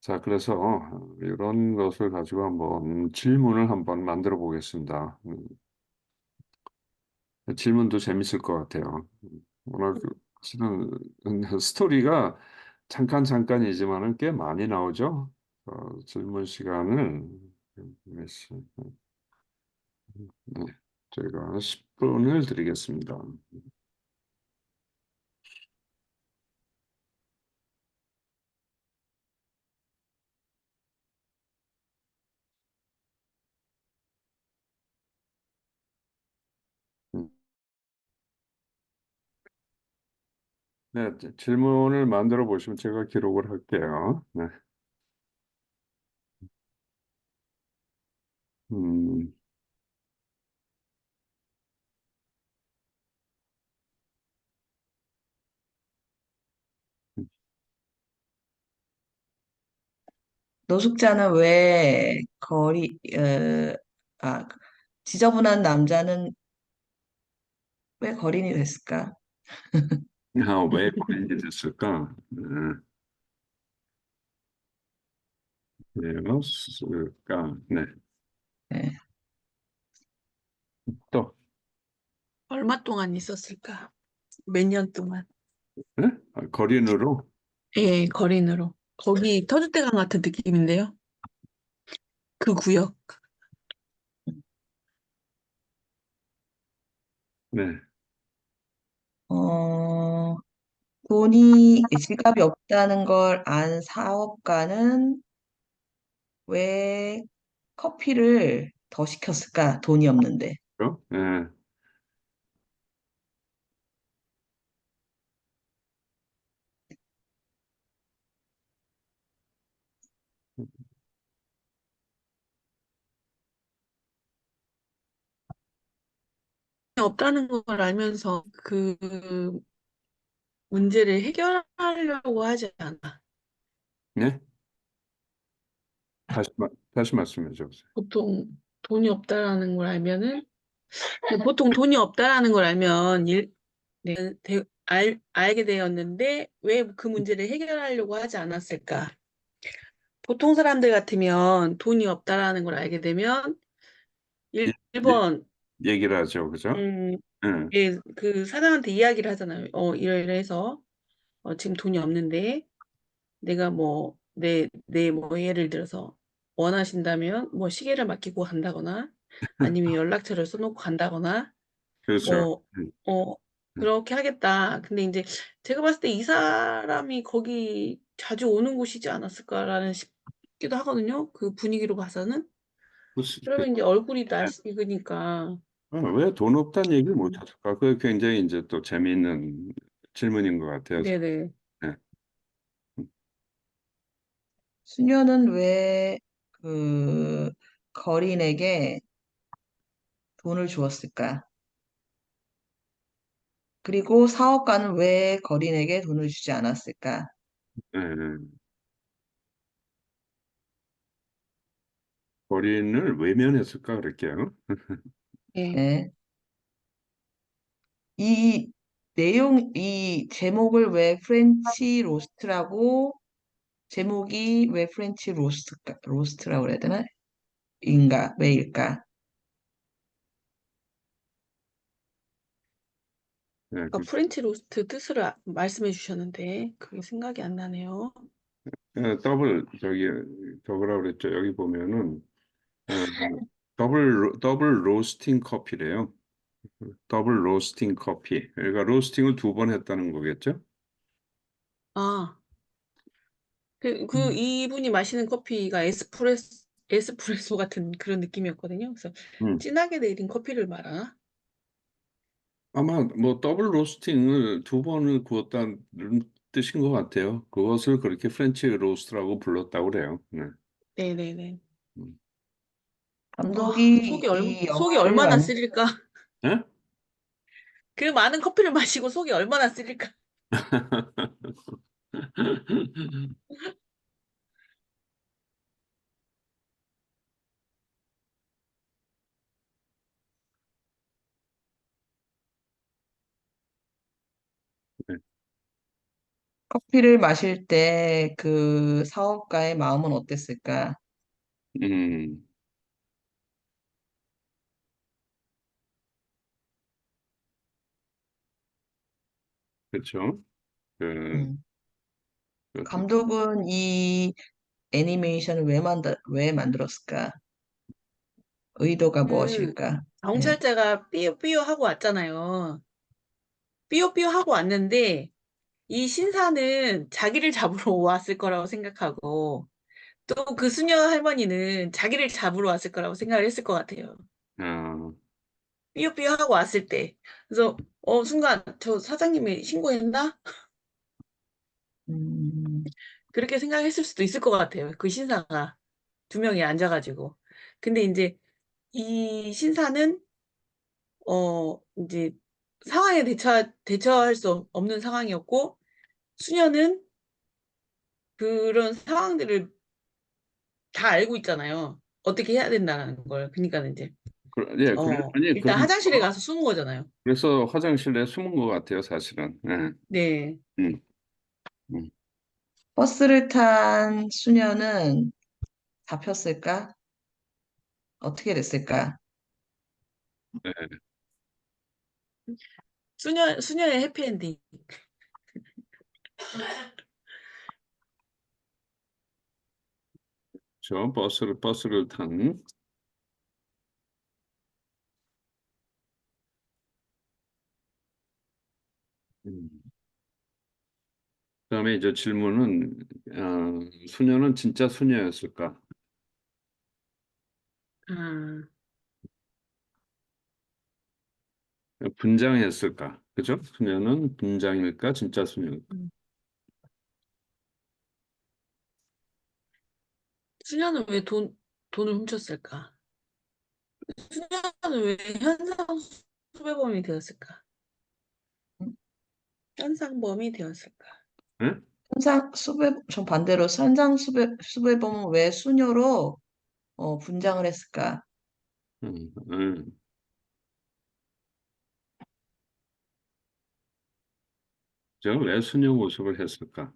자, 그래서 이런 것을 가지고 한번 질문을 한번 만들어 보겠습니다. 질문도 재밌을 것 같아요. 워낙 실은 스토리가 잠깐이지만은 꽤 많이 나오죠. 질문 시간을 네, 저희가 10분을 드리겠습니다. 음, 네, 질문을 만들어 보시면 제가 기록을 할게요. 네. 음, 노숙자는 왜 아, 지저분한 남자는 왜 거린이 됐을까? 왜 고민이 됐을까? 되었을까? 네. 네. 또, 얼마 동안 있었을까? 몇 년 동안. 네? 거린으로? 예, 거린으로. 거기 터줏대감 같은 느낌인데요. 그 구역. 네. 어, 지갑이 없다는 걸 안 사업가는 왜 커피를 더 시켰을까? 돈이 없는데. 그렇죠? 네. 없다는 걸 알면서 그 문제를 해결하려고 하지 않아. 네? 다시 말씀해 주세요. 보통 돈이 없다라는 걸 알면은 근데 보통 돈이 없다라는 걸 알면 알게 되었는데 왜 그 문제를 해결하려고 하지 않았을까? 보통 사람들 같으면 돈이 없다라는 걸 알게 되면 예, 1번, 얘기를 하죠, 그죠? 응. 예, 그 사장한테 이야기를 하잖아요. 이래서 지금 돈이 없는데 내가 뭐 뭐 예를 들어서 원하신다면 뭐 시계를 맡기고 간다거나 아니면 연락처를 써놓고 간다거나 그렇죠. 뭐 응. 어 그렇게 하겠다. 근데 이제 제가 봤을 때 이 사람이 거기 자주 오는 곳이지 않았을까라는 싶기도 하거든요. 그 분위기로 봐서는. 그러면 이제 얼굴이 낯익으니까. 왜 돈 없다는 얘기를 못 음, 할까? 그게 굉장히 이제 또 재미있는 질문인 것 같아요. 네네. 네. 수녀는 왜 그 거린에게 돈을 주었을까? 그리고 사업가는 왜 거린에게 돈을 주지 않았을까? 네. 거린을 외면했을까 그럴게요. 예. 네. 이 제목을 왜 프렌치 로스트라고, 제목이 왜 프렌치 로스트라고 그래야 되나? 왜일까? 네, 아까 프렌치 로스트 뜻을 말씀해 주셨는데 그게 생각이 안 나네요. 더블 그랬죠. 여기 보면은 어, 더블 로스팅 커피래요. 더블 로스팅 커피. 그러니까 로스팅을 두 번 했다는 거겠죠? 아, 음. 이분이 마시는 커피가 에스프레소 같은 그런 느낌이었거든요. 그래서 음. 진하게 내린 커피를 말하나? 아마 뭐 더블 로스팅을 두 번을 구웠다는 뜻인 것 같아요. 그것을 그렇게 프렌치 로스트라고 불렀다고 그래요. 네. 네네네. 음. 감독이 이 속이 영화를 얼마나 쓰릴까? 네? 그 많은 커피를 마시고 속이 얼마나 쓰릴까? 네. 커피를 마실 때 그 사업가의 마음은 어땠을까? 음, 그렇죠. 그, 음. 그, 감독은 이 애니메이션을 왜 만들었을까? 의도가 그 무엇일까? 네. 경찰자가 삐요삐요 하고 왔잖아요. 삐요삐요 하고 왔는데 이 신사는 자기를 잡으러 왔을 거라고 생각하고 또 그 수녀 할머니는 자기를 잡으러 왔을 거라고 생각을 했을 것 같아요. 아, 삐요삐요 하고 왔을 때. 그래서 순간 저 사장님이 신고했나? 음, 그렇게 생각했을 수도 있을 것 같아요. 그 신사가 두 명이 앉아가지고. 근데 이제 이 신사는 이제 상황에 대처할 수 없는 상황이었고 수녀는 그런 상황들을 다 알고 있잖아요. 어떻게 해야 된다는 걸. 그러니까 이제 예, 아니, 일단 화장실에 가서 숨은 거잖아요. 그래서 화장실에 숨은 것 같아요, 사실은. 예. 네. 음, 음. 버스를 탄 수녀는 잡혔을까? 어떻게 됐을까? 네, 수녀의 해피엔딩. 저 버스를 탄. 음. 그다음에 이제 질문은 수녀는 진짜 수녀였을까? 아, 분장했을까? 그죠? 수녀는 분장일까? 진짜 수녀일까? 음. 수녀는 왜 돈을 훔쳤을까? 수녀는 왜 현상 수배범이 되었을까? 현상범이 되었을까? 예? 전 반대로 수배범은 왜 수녀로 분장을 했을까? 음, 음. 제가 왜 수녀 모습을 했을까?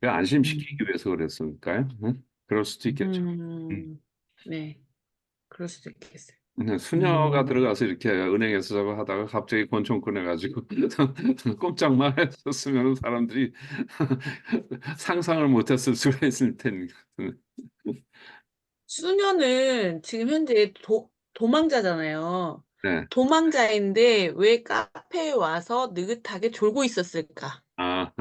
그 안심시키기 위해서 그랬을까요? 그럴 수도 있겠죠. 음. 네, 그럴 수도 있겠어요. 수녀가 들어가서 이렇게 은행에서 저거 하다가 갑자기 권총 꺼내가지고 꼼짝만 했었으면 사람들이 상상을 못했을 수가 있을 테니까. 수녀는 지금 현재 도망자잖아요. 네. 도망자인데 왜 카페에 와서 느긋하게 졸고 있었을까? 아,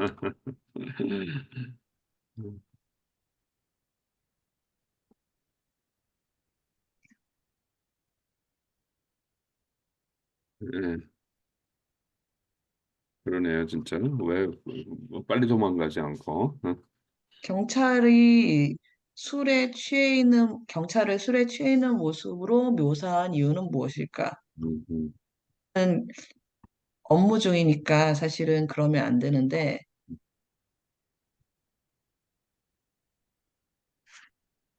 네, 그러네요, 진짜. 왜 빨리 도망가지 않고? 경찰을 술에 취해 있는 모습으로 묘사한 이유는 무엇일까? 음, 음, 업무 중이니까 사실은 그러면 안 되는데,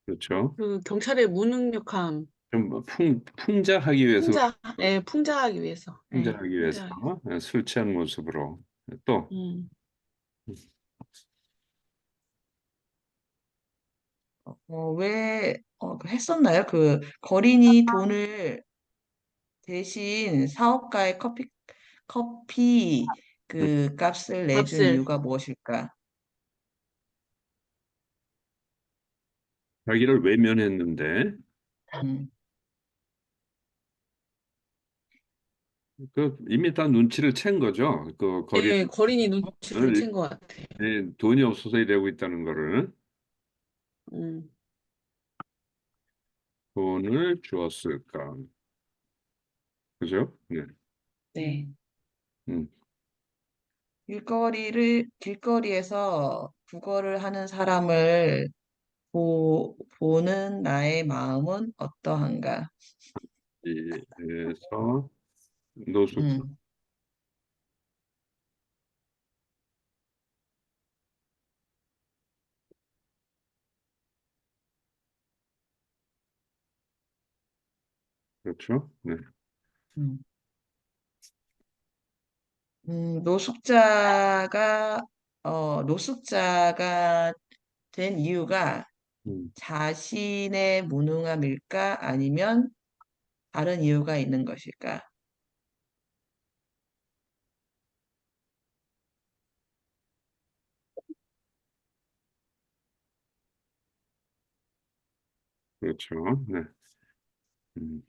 그렇죠. 그 경찰의 무능력함, 좀 풍자하기 위해서, 풍자하기 위해서. 네, 풍자하기 위해서 풍자하기 위해서. 술 취한 모습으로 또 음. 했었나요? 그 거린이 돈을 대신 사업가의 커피 그 값을 내준 값을 이유가 무엇일까? 자기를 외면했는데 음, 그 이미 다 눈치를 챈 거죠. 그 거리를 예, 거린이 눈치를 챈 것 같아. 돈이 없어서 이러고 있다는 거를 음, 돈을 주었을까? 그죠? 네. 네. 음, 길거리에서 국어를 하는 사람을 보는 나의 마음은 어떠한가? 그래서 노숙 음, 그렇죠? 네. 음. 노숙자가, 노숙자가 된 이유가 음, 자신의 무능함일까? 아니면 다른 이유가 있는 것일까? 그렇죠. 네. 음.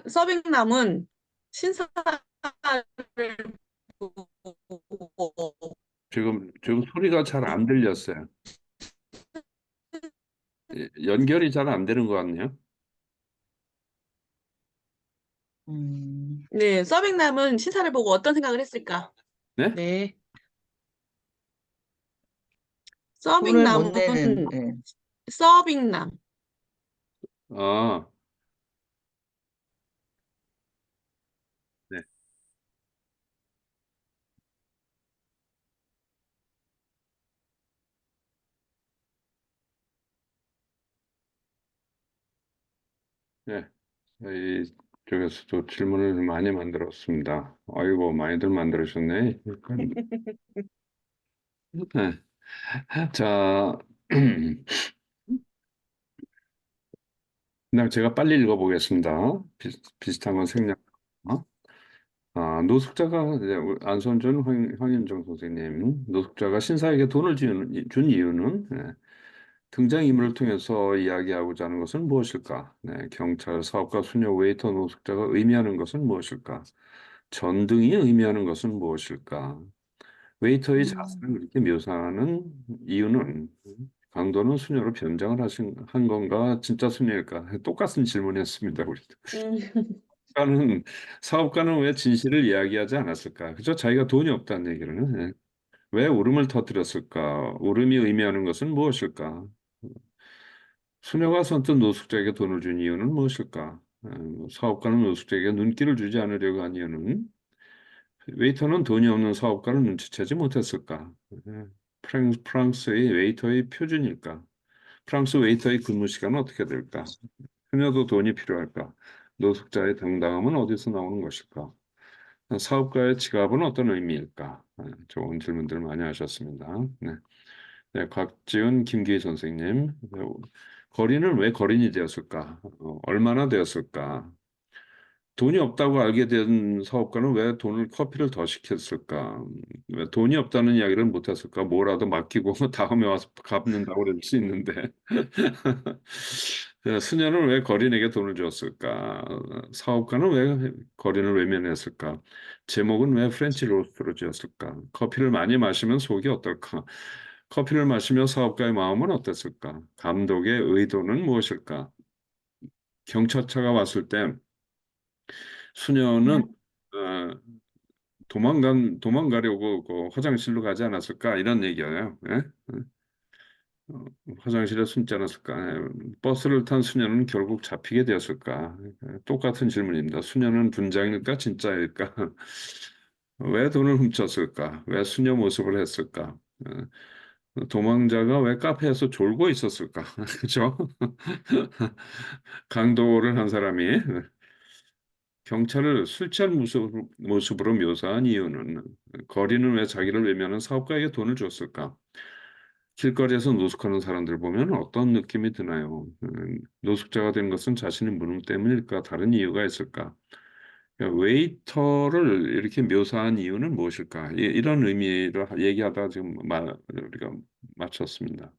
서빙남은 신사를 보고 지금 소리가 잘 안 들렸어요. 연결이 잘 안 되는 것 같네요. 음, 네, 서빙남은 신사를 보고 어떤 생각을 했을까? 네? 네. 돈을 못 서빙남은 내는, 예. 서빙남. 아, 네. 네. 이쪽에서도 질문을 많이 만들었습니다. 아이고, 많이들 만들으셨네. 네. 자, 그다음 제가 빨리 읽어보겠습니다. 비슷한 건 생략. 노숙자가 이제 안선준 황윤정 선생님, 노숙자가 신사에게 돈을 준 이유는 등장인물을 통해서 이야기하고자 하는 것은 무엇일까? 네, 경찰, 사업가, 수녀, 웨이터, 노숙자가 의미하는 것은 무엇일까? 전등이 의미하는 것은 무엇일까? 웨이터의 자세를 그렇게 묘사하는 이유는 강도는 수녀로 변장을 한 건가? 진짜 수녀일까? 똑같은 질문이었습니다, 우리도. 음, 사업가는, 사업가는 왜 진실을 이야기하지 않았을까? 그죠? 자기가 돈이 없다는 얘기를. 왜 울음을 터뜨렸을까? 울음이 의미하는 것은 무엇일까? 수녀가 선뜻 노숙자에게 돈을 준 이유는 무엇일까? 사업가는 노숙자에게 눈길을 주지 않으려고 한 이유는 웨이터는 돈이 없는 사업가를 눈치채지 못했을까? 프랑스의 웨이터의 표준일까? 프랑스 웨이터의 근무 시간은 어떻게 될까? 수녀도 돈이 필요할까? 노숙자의 당당함은 어디서 나오는 것일까? 사업가의 지갑은 어떤 의미일까? 좋은 질문들 많이 하셨습니다. 네. 네, 곽지은, 김기희 선생님. 거린은 왜 거린이 되었을까? 얼마나 되었을까? 돈이 없다고 알게 된 사업가는 왜 커피를 더 시켰을까? 왜 돈이 없다는 이야기를 못했을까? 뭐라도 맡기고 다음에 와서 갚는다고 그럴 수 있는데. 수녀는 왜 거린에게 돈을 줬을까? 사업가는 왜 거린을 외면했을까? 제목은 왜 프렌치 로스트로 지었을까? 커피를 많이 마시면 속이 어떨까? 커피를 마시며 사업가의 마음은 어땠을까? 감독의 의도는 무엇일까? 경찰차가 왔을 때 수녀는 어, 도망가려고 그 화장실로 가지 않았을까? 이런 얘기예요. 예? 어, 화장실에 숨지 않았을까? 예. 버스를 탄 수녀는 결국 잡히게 되었을까? 똑같은 질문입니다. 수녀는 분장일까? 진짜일까? 왜 돈을 훔쳤을까? 왜 수녀 모습을 했을까? 도망자가 왜 카페에서 졸고 있었을까? 그죠? 강도를 한 사람이 경찰을 술 취한 모습으로 묘사한 이유는 거리는 왜 자기를 외면한 사업가에게 돈을 줬을까? 길거리에서 노숙하는 사람들 보면 어떤 느낌이 드나요? 노숙자가 된 것은 자신의 무능 때문일까? 다른 이유가 있을까? 그러니까 웨이터를 이렇게 묘사한 이유는 무엇일까? 이런 의미로 얘기하다가 지금 우리가 마쳤습니다.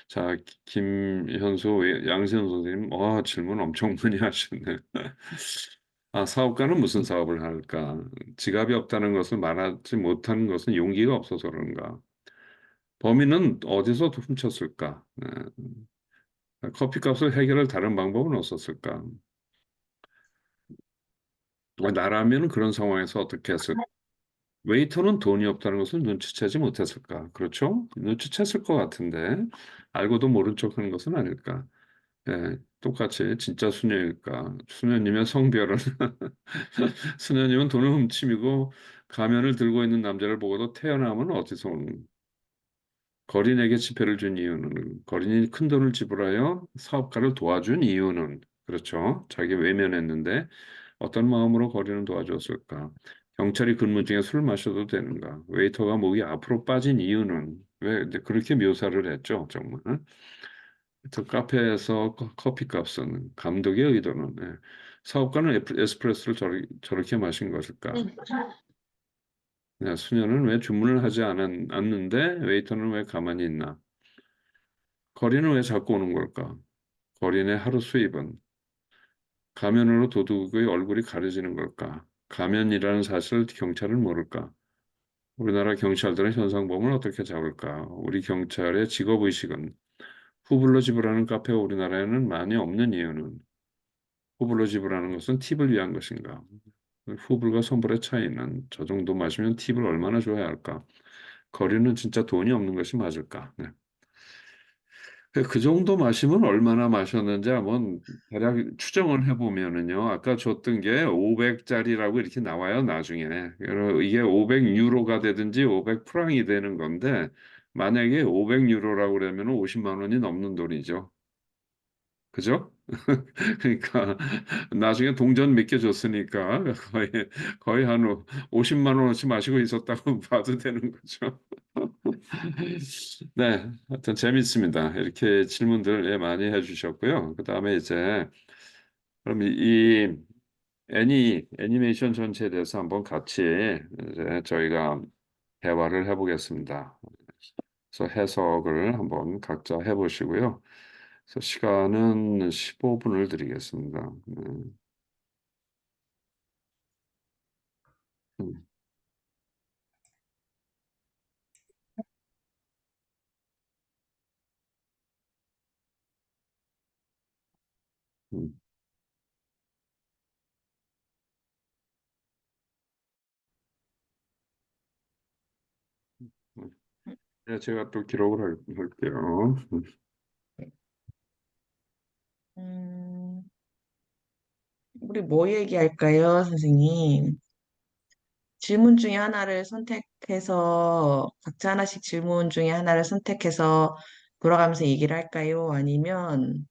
자, 김현수, 양세현 선생님, 질문 엄청 많이 하시네. 사업가는 무슨 사업을 할까? 지갑이 없다는 것을 말하지 못하는 것은 용기가 없어서 그런가? 범인은 어디서 훔쳤을까? 커피값을 해결할 다른 방법은 없었을까? 나라면 그런 상황에서 어떻게 했을까? 웨이터는 돈이 없다는 것을 눈치채지 못했을까? 그렇죠? 눈치챘을 것 같은데 알고도 모른 척하는 것은 아닐까? 예, 똑같이 진짜 수녀일까? 수녀님의 성별은 수녀님은 돈을 훔치고 가면을 들고 있는 남자를 보고도 태어남은 어디서 오는 거린에게 지폐를 준 이유는 거린이 큰 돈을 지불하여 사업가를 도와준 이유는 그렇죠. 자기 외면했는데 어떤 마음으로 거린을 도와줬을까? 경찰이 근무 중에 술 마셔도 되는가? 웨이터가 목이 앞으로 빠진 이유는 왜 근데 그렇게 묘사를 했죠, 정말. 저 카페에서 커피 값은 감독의 의도는 사업가는 에스프레소를 저렇게 마신 것일까? 수녀는 왜 주문을 하지 않는데 웨이터는 왜 가만히 있나? 거리는 왜 자꾸 오는 걸까? 거린의 하루 수입은 가면으로 도둑의 얼굴이 가려지는 걸까? 가면이라는 사실을 경찰은 모를까? 우리나라 경찰들은 현상범을 어떻게 잡을까? 우리 경찰의 직업의식은 후불로 지불하는 카페가 우리나라에는 많이 없는 이유는 후불로 지불하는 것은 팁을 위한 것인가? 후불과 선불의 차이는 저 정도 마시면 팁을 얼마나 줘야 할까? 거리는 진짜 돈이 없는 것이 맞을까? 네. 그 정도 마시면 얼마나 마셨는지 한번 대략 추정을 해보면은요. 아까 줬던 게 500짜리라고 이렇게 나와요, 나중에. 이게 500유로가 되든지 500프랑이 되는 건데, 만약에 500유로라고 그러면 50만 원이 넘는 돈이죠. 그죠? 그러니까 나중에 동전 몇 개 줬으니까 거의 한 50만 원어치 마시고 있었다고 봐도 되는 거죠. 네, 하여튼 재밌습니다. 이렇게 질문들 많이 해주셨고요. 그다음에 이제 그럼 이 애니메이션 전체에 대해서 한번 같이 이제 저희가 대화를 해보겠습니다. 그래서 해석을 한번 각자 해보시고요. 그래서 시간은 15분을 드리겠습니다. 음, 음, 음. 네, 제가 또 기록을 할게요. 음, 우리 뭐 얘기할까요, 선생님? 질문 중에 하나를 선택해서, 각자 하나씩 질문 중에 하나를 선택해서 돌아가면서 얘기를 할까요? 아니면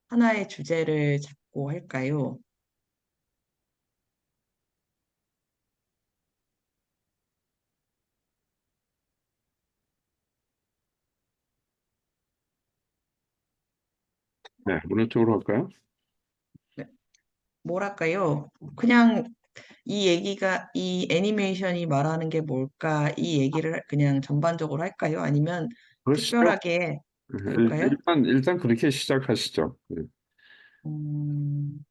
하나의 주제를 잡고 할까요? 네, 어느 쪽으로 할까요? 네, 뭐랄까요? 그냥 이 얘기가, 이 애니메이션이 말하는 게 뭘까? 이 얘기를 그냥 전반적으로 할까요? 아니면 그러시죠. 특별하게 해볼까요? 일단 그렇게 시작하시죠. 네. 음,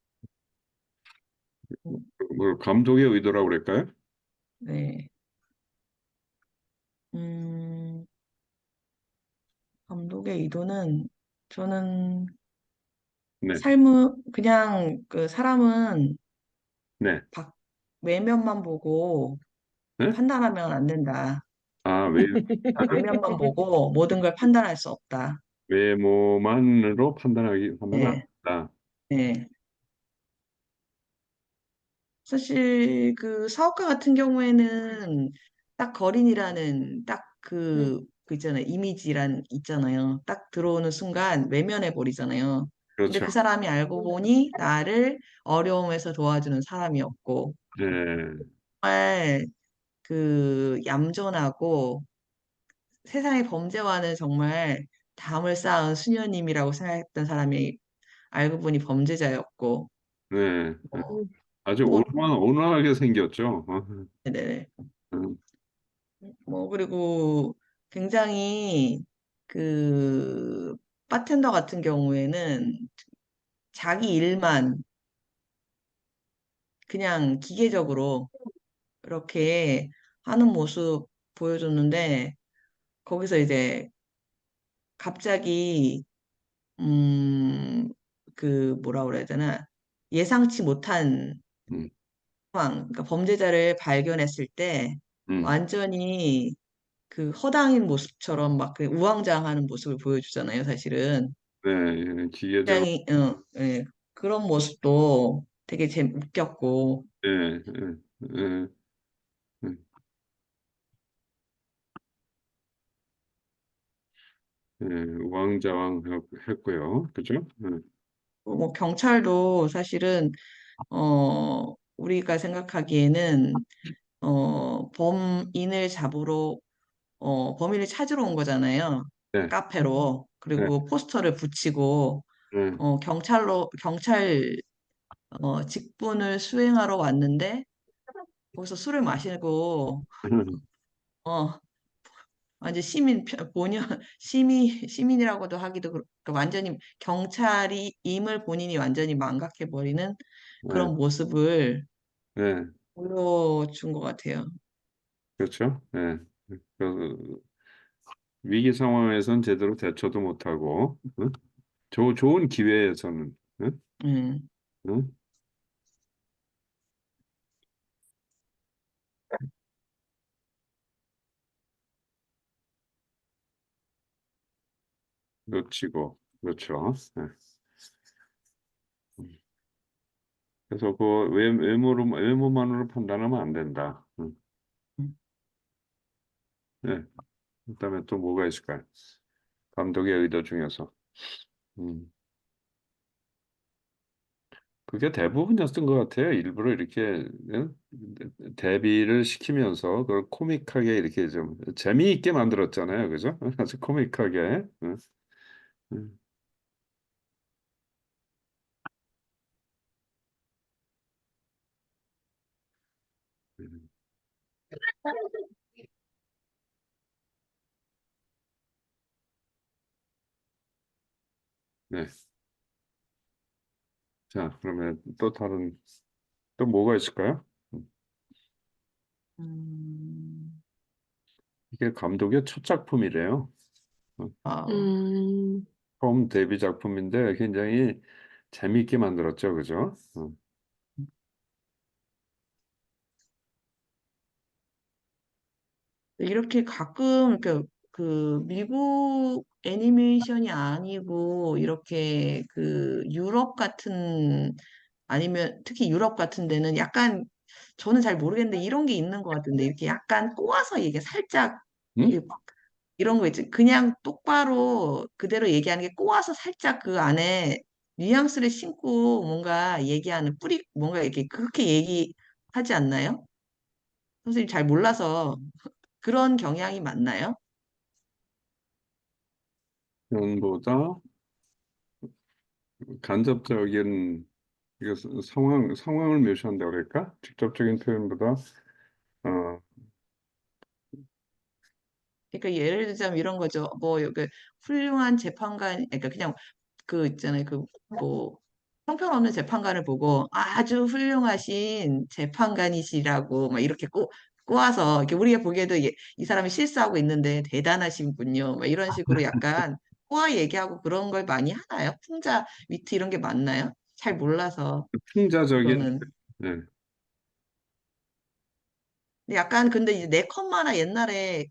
뭐 감독의 의도라고 그럴까요? 네. 음, 감독의 의도는 저는 네, 그냥 그 사람은 네, 밖, 외면만 보고 네? 판단하면 안 된다. 아, 외면만 보고 모든 걸 판단할 수 없다. 외모만으로 판단하기 하면 안 네, 된다. 네. 사실 그 사업가 같은 경우에는 딱 거린이라는 딱 그 있잖아요. 이미지란 있잖아요. 딱 들어오는 순간 외면해 버리잖아요. 근데 그렇죠. 그 사람이 알고 보니 나를 어려움에서 도와주는 사람이었고 네, 정말 그 얌전하고 세상의 범죄와는 정말 담을 쌓은 수녀님이라고 생각했던 사람이 알고 보니 범죄자였고 네, 네. 뭐, 아주 뭐 온화하게 생겼죠. 네네. 음, 뭐, 그리고 굉장히 그, 바텐더 같은 경우에는 자기 일만 그냥 기계적으로 이렇게 하는 모습 보여줬는데, 거기서 이제 갑자기, 음, 그, 뭐라 그래야 되나, 예상치 못한 음, 상황, 그러니까 범죄자를 발견했을 때 음. 완전히 그 허당인 모습처럼 막 그 우왕좌왕하는 모습을 보여주잖아요, 사실은. 네, 예, 기계적으로. 굉장히 예, 그런 모습도 되게 웃겼고 예, 예, 예, 예, 예, 우왕좌왕 했고요. 그죠? 예, 뭐 경찰도 사실은 우리가 생각하기에는 범인을 잡으러 범인을 찾으러 온 거잖아요. 네, 카페로. 네, 그리고 포스터를 붙이고 네. 경찰 직분을 수행하러 왔는데 거기서 술을 마시고 어 완전 본연 시민이라고도 하기도 그러니까 완전히 경찰이 임을 본인이 완전히 망각해버리는 네, 그런 모습을 네, 보여준 것 같아요. 그렇죠. 네. 그 위기 상황에선 제대로 대처도 못하고, 응? 좋은 기회에서는, 응? 음. 응? 놓치고, 그렇죠. 네. 그래서 그 외모만으로 판단하면 안 된다. 응. 음. 네. 그다음에 또 뭐가 있을까요? 감독의 의도 중에서. 음. 그게 대부분이었던 것 같아요. 일부러 이렇게 응? 대비를 시키면서 그걸 코믹하게 이렇게 좀 재미있게 만들었잖아요. 그죠? 아주 코믹하게. 응? 응. 응. 네. 자, 그러면 또 뭐가 있을까요? 음. 이게 감독의 첫 작품이래요. 어, 아, 음, 처음 데뷔 작품인데 굉장히 재미있게 만들었죠. 그죠? 이렇게 가끔 그 미국 애니메이션이 아니고 이렇게 그 유럽 같은 아니면 특히 유럽 같은 데는 약간 저는 잘 모르겠는데 이런 게 있는 것 같은데 이렇게 약간 꼬아서 이게 살짝 응? 이- 이런 거 있지. 그냥 똑바로 그대로 얘기하는 게 꼬아서 살짝 그 안에 뉘앙스를 심고 뭔가 얘기하는 뭔가 이렇게 그렇게 얘기하지 않나요? 선생님 잘 몰라서 그런 경향이 맞나요? 보다 간접적인 이거 상황을 묘사한다고 그럴까? 직접적인 표현보다 어, 그러니까 예를 들자면 이런 거죠. 뭐 여기 훌륭한 재판관, 그러니까 그냥 그 있잖아요. 그 뭐 형편없는 재판관을 보고 아주 훌륭하신 재판관이시라고 막 이렇게 꼬아서 이렇게 우리가 보기에도 이 사람이 실수하고 있는데 대단하신군요. 막 이런 식으로 약간 꼬아 얘기하고 그런 걸 많이 하나요? 풍자, 위트 이런 게 맞나요? 잘 몰라서 풍자적인 저는. 네, 근데 약간 근데 이제 네컷 만화 옛날에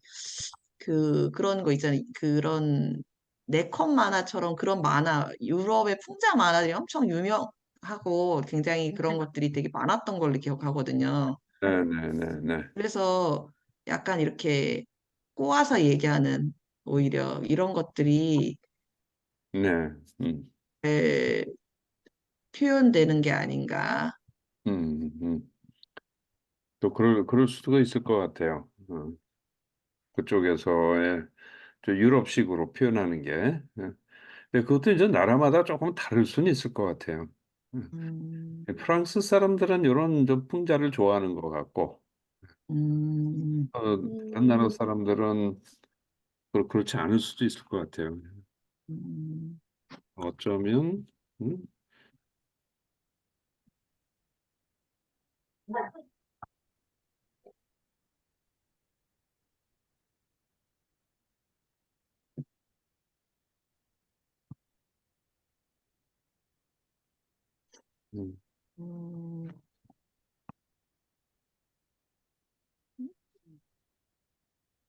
그런 거 있잖아요. 그런 네컷 만화처럼 그런 만화, 유럽의 풍자 만화들이 엄청 유명하고 굉장히 그런 것들이 되게 많았던 걸로 기억하거든요. 네, 네, 네, 네, 그래서 약간 이렇게 꼬아서 얘기하는 오히려 이런 것들이 네, 에, 표현되는 게 아닌가. 음, 또 그럴 수도 있을 것 같아요. 그쪽에서의 저 유럽식으로 표현하는 게. 근데 그것도 이제 나라마다 조금 다를 수는 있을 것 같아요. 음, 프랑스 사람들은 이런 좀 풍자를 좋아하는 것 같고, 음, 다른 나라 음, 사람들은 그렇지 않을 수도 있을 것 같아요. 음, 어쩌면, 음, 음. 음.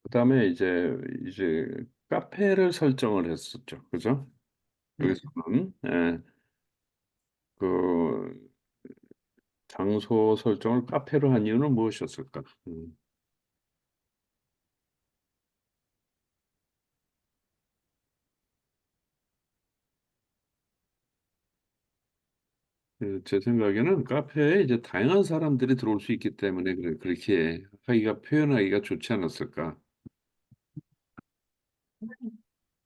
그다음에 이제 카페를 설정을 했었죠. 그죠? 네. 여기서는 그 장소 설정을 카페로 한 이유는 무엇이었을까? 제 생각에는 카페에 이제 다양한 사람들이 들어올 수 있기 때문에 그렇게 하기가 표현하기가 좋지 않았을까?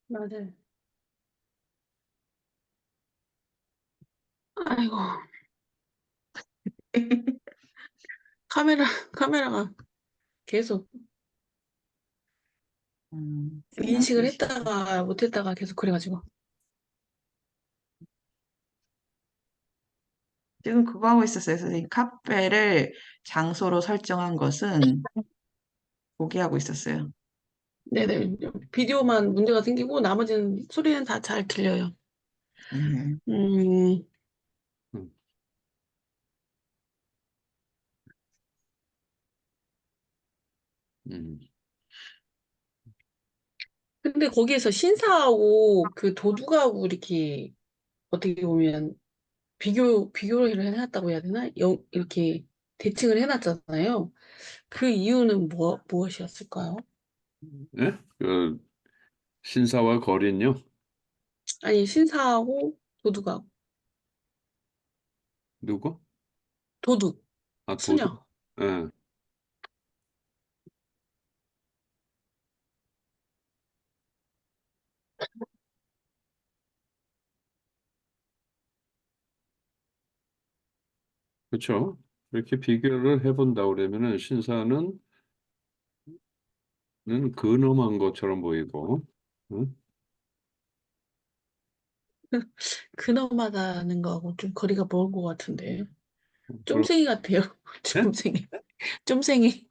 맞아요. 아이고, 카메라, 카메라가 계속 신경 인식을 쓰이시죠. 했다가 못했다가 계속 그래가지고. 지금 그거 하고 있었어요, 선생님. 카페를 장소로 설정한 것은 포기하고 있었어요. 네네. 비디오만 문제가 생기고 나머지는 소리는 다 잘 들려요. 네. 음, 음, 음. 근데 거기에서 신사하고 그 도둑하고 이렇게 어떻게 보면 비교를 해놨다고 해야 되나? 이렇게 대칭을 해놨잖아요. 그 이유는 무엇이었을까요? 예? 그 신사와 거린요? 아니, 신사하고 도둑하고, 누구? 도둑, 아, 도둑? 수녀. 예. 그렇죠. 이렇게 비교를 해본다 그러면은 신사는 근엄한 것처럼 보이고, 응? 근엄하다는 거하고 좀 거리가 먼 것 같은데. 그렇, 쫌생이 같아요. 예? 쫌생이. 쫌생이.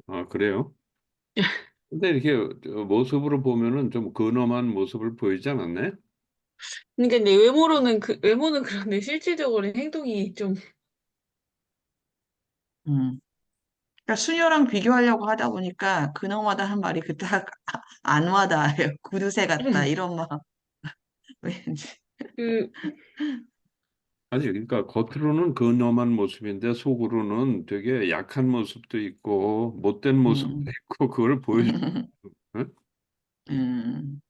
아, 그래요? 근데 이렇게 모습으로 보면은 좀 근엄한 모습을 보이지 않았네? 그러니까 이제 외모는 그런데 실질적으로 행동이 좀, 음. 그러니까 수녀랑 비교하려고 하다 보니까 근엄하다 한 말이 그닥 안 와닿아요. 구두쇠 같다 이런 막 왠지. 그, 아니, 그러니까 겉으로는 근엄한 모습인데 속으로는 되게 약한 모습도 있고 못된 모습도 음. 있고 그걸 보여주. 응? 음.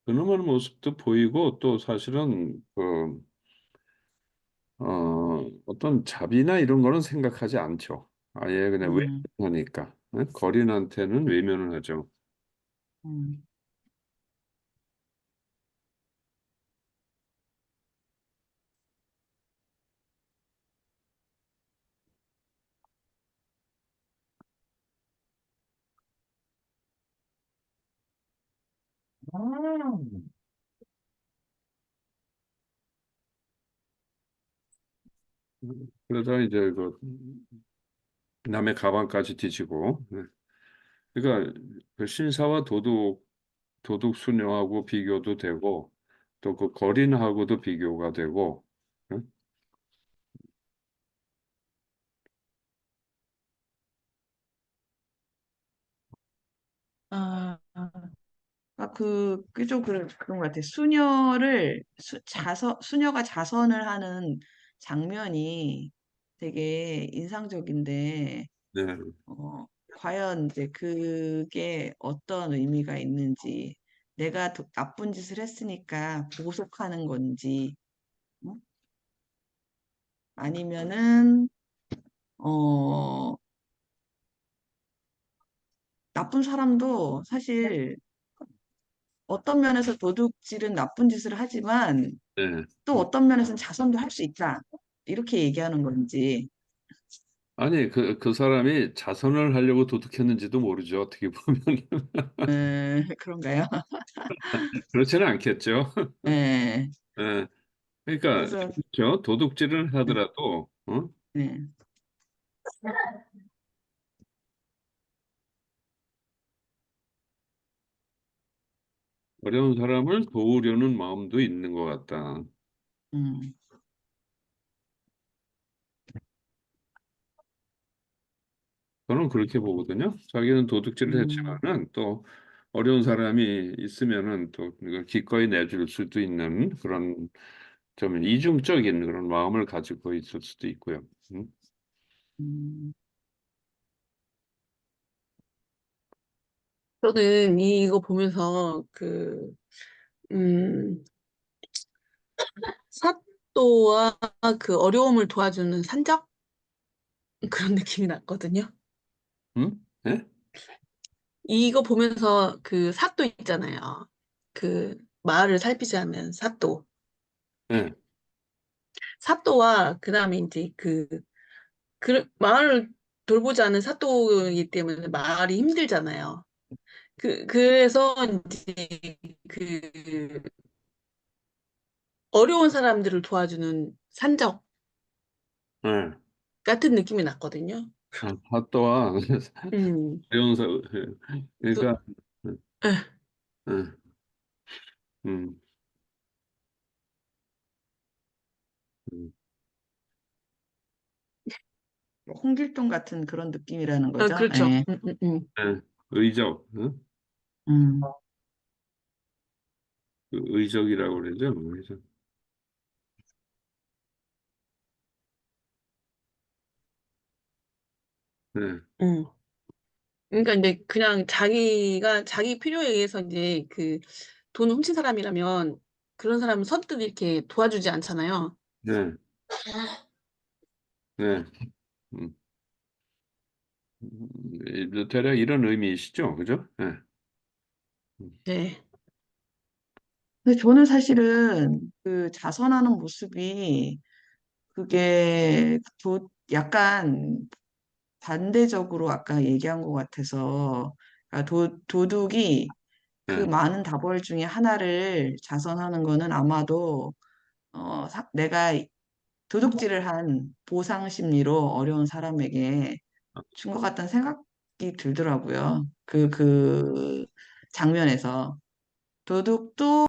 근엄한 모습도 보이고 또 사실은 어떤 자비나 이런 거는 생각하지 않죠. 아예 그냥 음, 외면하니까. 예? 거린한테는 외면을 하죠. 음. 그러다 이제 남의 가방까지 뒤지고. 예. 그러니까 그 신사와 도둑 수녀하고 비교도 되고 또 그 거린하고도 비교가 되고. 예? 아, 그좀 그런 것 같아. 수녀가 자선을 하는 장면이 되게 인상적인데, 네. 어, 과연 이제 그게 어떤 의미가 있는지, 내가 나쁜 짓을 했으니까 보속하는 건지, 어? 아니면은, 어, 나쁜 사람도 사실 어떤 면에서 도둑질은 나쁜 짓을 하지만 네. 또 어떤 면에서는 자선도 할 수 있다. 이렇게 얘기하는 건지. 아니 그 사람이 자선을 하려고 도둑했는지도 모르죠. 어떻게 보면. 그런가요? 그렇지는 않겠죠. 네. 예. 그러니까 그래서, 그렇죠. 도둑질을 네. 하더라도 네. 어려운 사람을 도우려는 마음도 있는 것 같다. 음, 저는 그렇게 보거든요. 자기는 도둑질을 음, 했지만은 또 어려운 사람이 있으면은 또 이걸 기꺼이 내줄 수도 있는 그런 좀 이중적인 그런 마음을 가지고 있을 수도 있고요. 음? 음, 저는 이거 보면서 음, 사또와 그 어려움을 도와주는 산적? 그런 느낌이 났거든요. 예? 이거 보면서 그 사또 있잖아요. 그 마을을 살피지 않는 사또. 예. 사또와 그다음에 이제 마을을 돌보지 않은 사또이기 때문에 마을이 힘들잖아요. 그래서 이제 그 어려운 사람들을 도와주는 산적 예. 같은 느낌이 났거든요. 사또와 음, 어려운 사 그, 그러니까 에, 예. 음, 음, 홍길동 같은 그런 느낌이라는 거죠. 그렇죠. 예. 예. 의적, 음, 그 의적이라고 그러죠. 의적. 네. 음. 그러니까 이제 그냥 자기가 자기 필요에 의해서 이제 그 돈을 훔친 사람이라면 그런 사람은 선뜻 이렇게 도와주지 않잖아요. 네. 네. 음, 대략 이런 의미이시죠, 그죠? 네. 음, 네. 근데 저는 사실은 그 자선하는 모습이 그게 약간 반대적으로 아까 얘기한 것 같아서 그러니까 도둑이 그 네. 많은 다벌 중에 하나를 자선하는 거는 아마도 내가 도둑질을 한 보상 심리로 어려운 사람에게 준 것 같다는 생각이 들더라고요. 그 장면에서 도둑도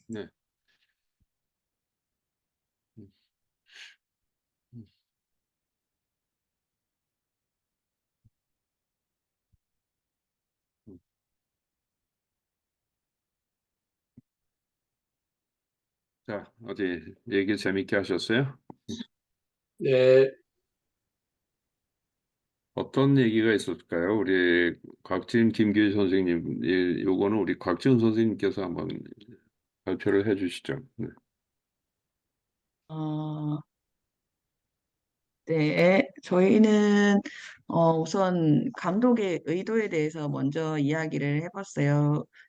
네. 음, 음, 음. 자, 어디 얘기 재밌게 하셨어요? 네, 어떤 얘기가 있었을까요? 우리 곽지은 김규희 선생님, 요거는 우리 곽지은 선생님께서 한번 발표를 해주시죠. 네. 어, 네, 저희는 우선 감독의 의도에 대해서 먼저 이야기를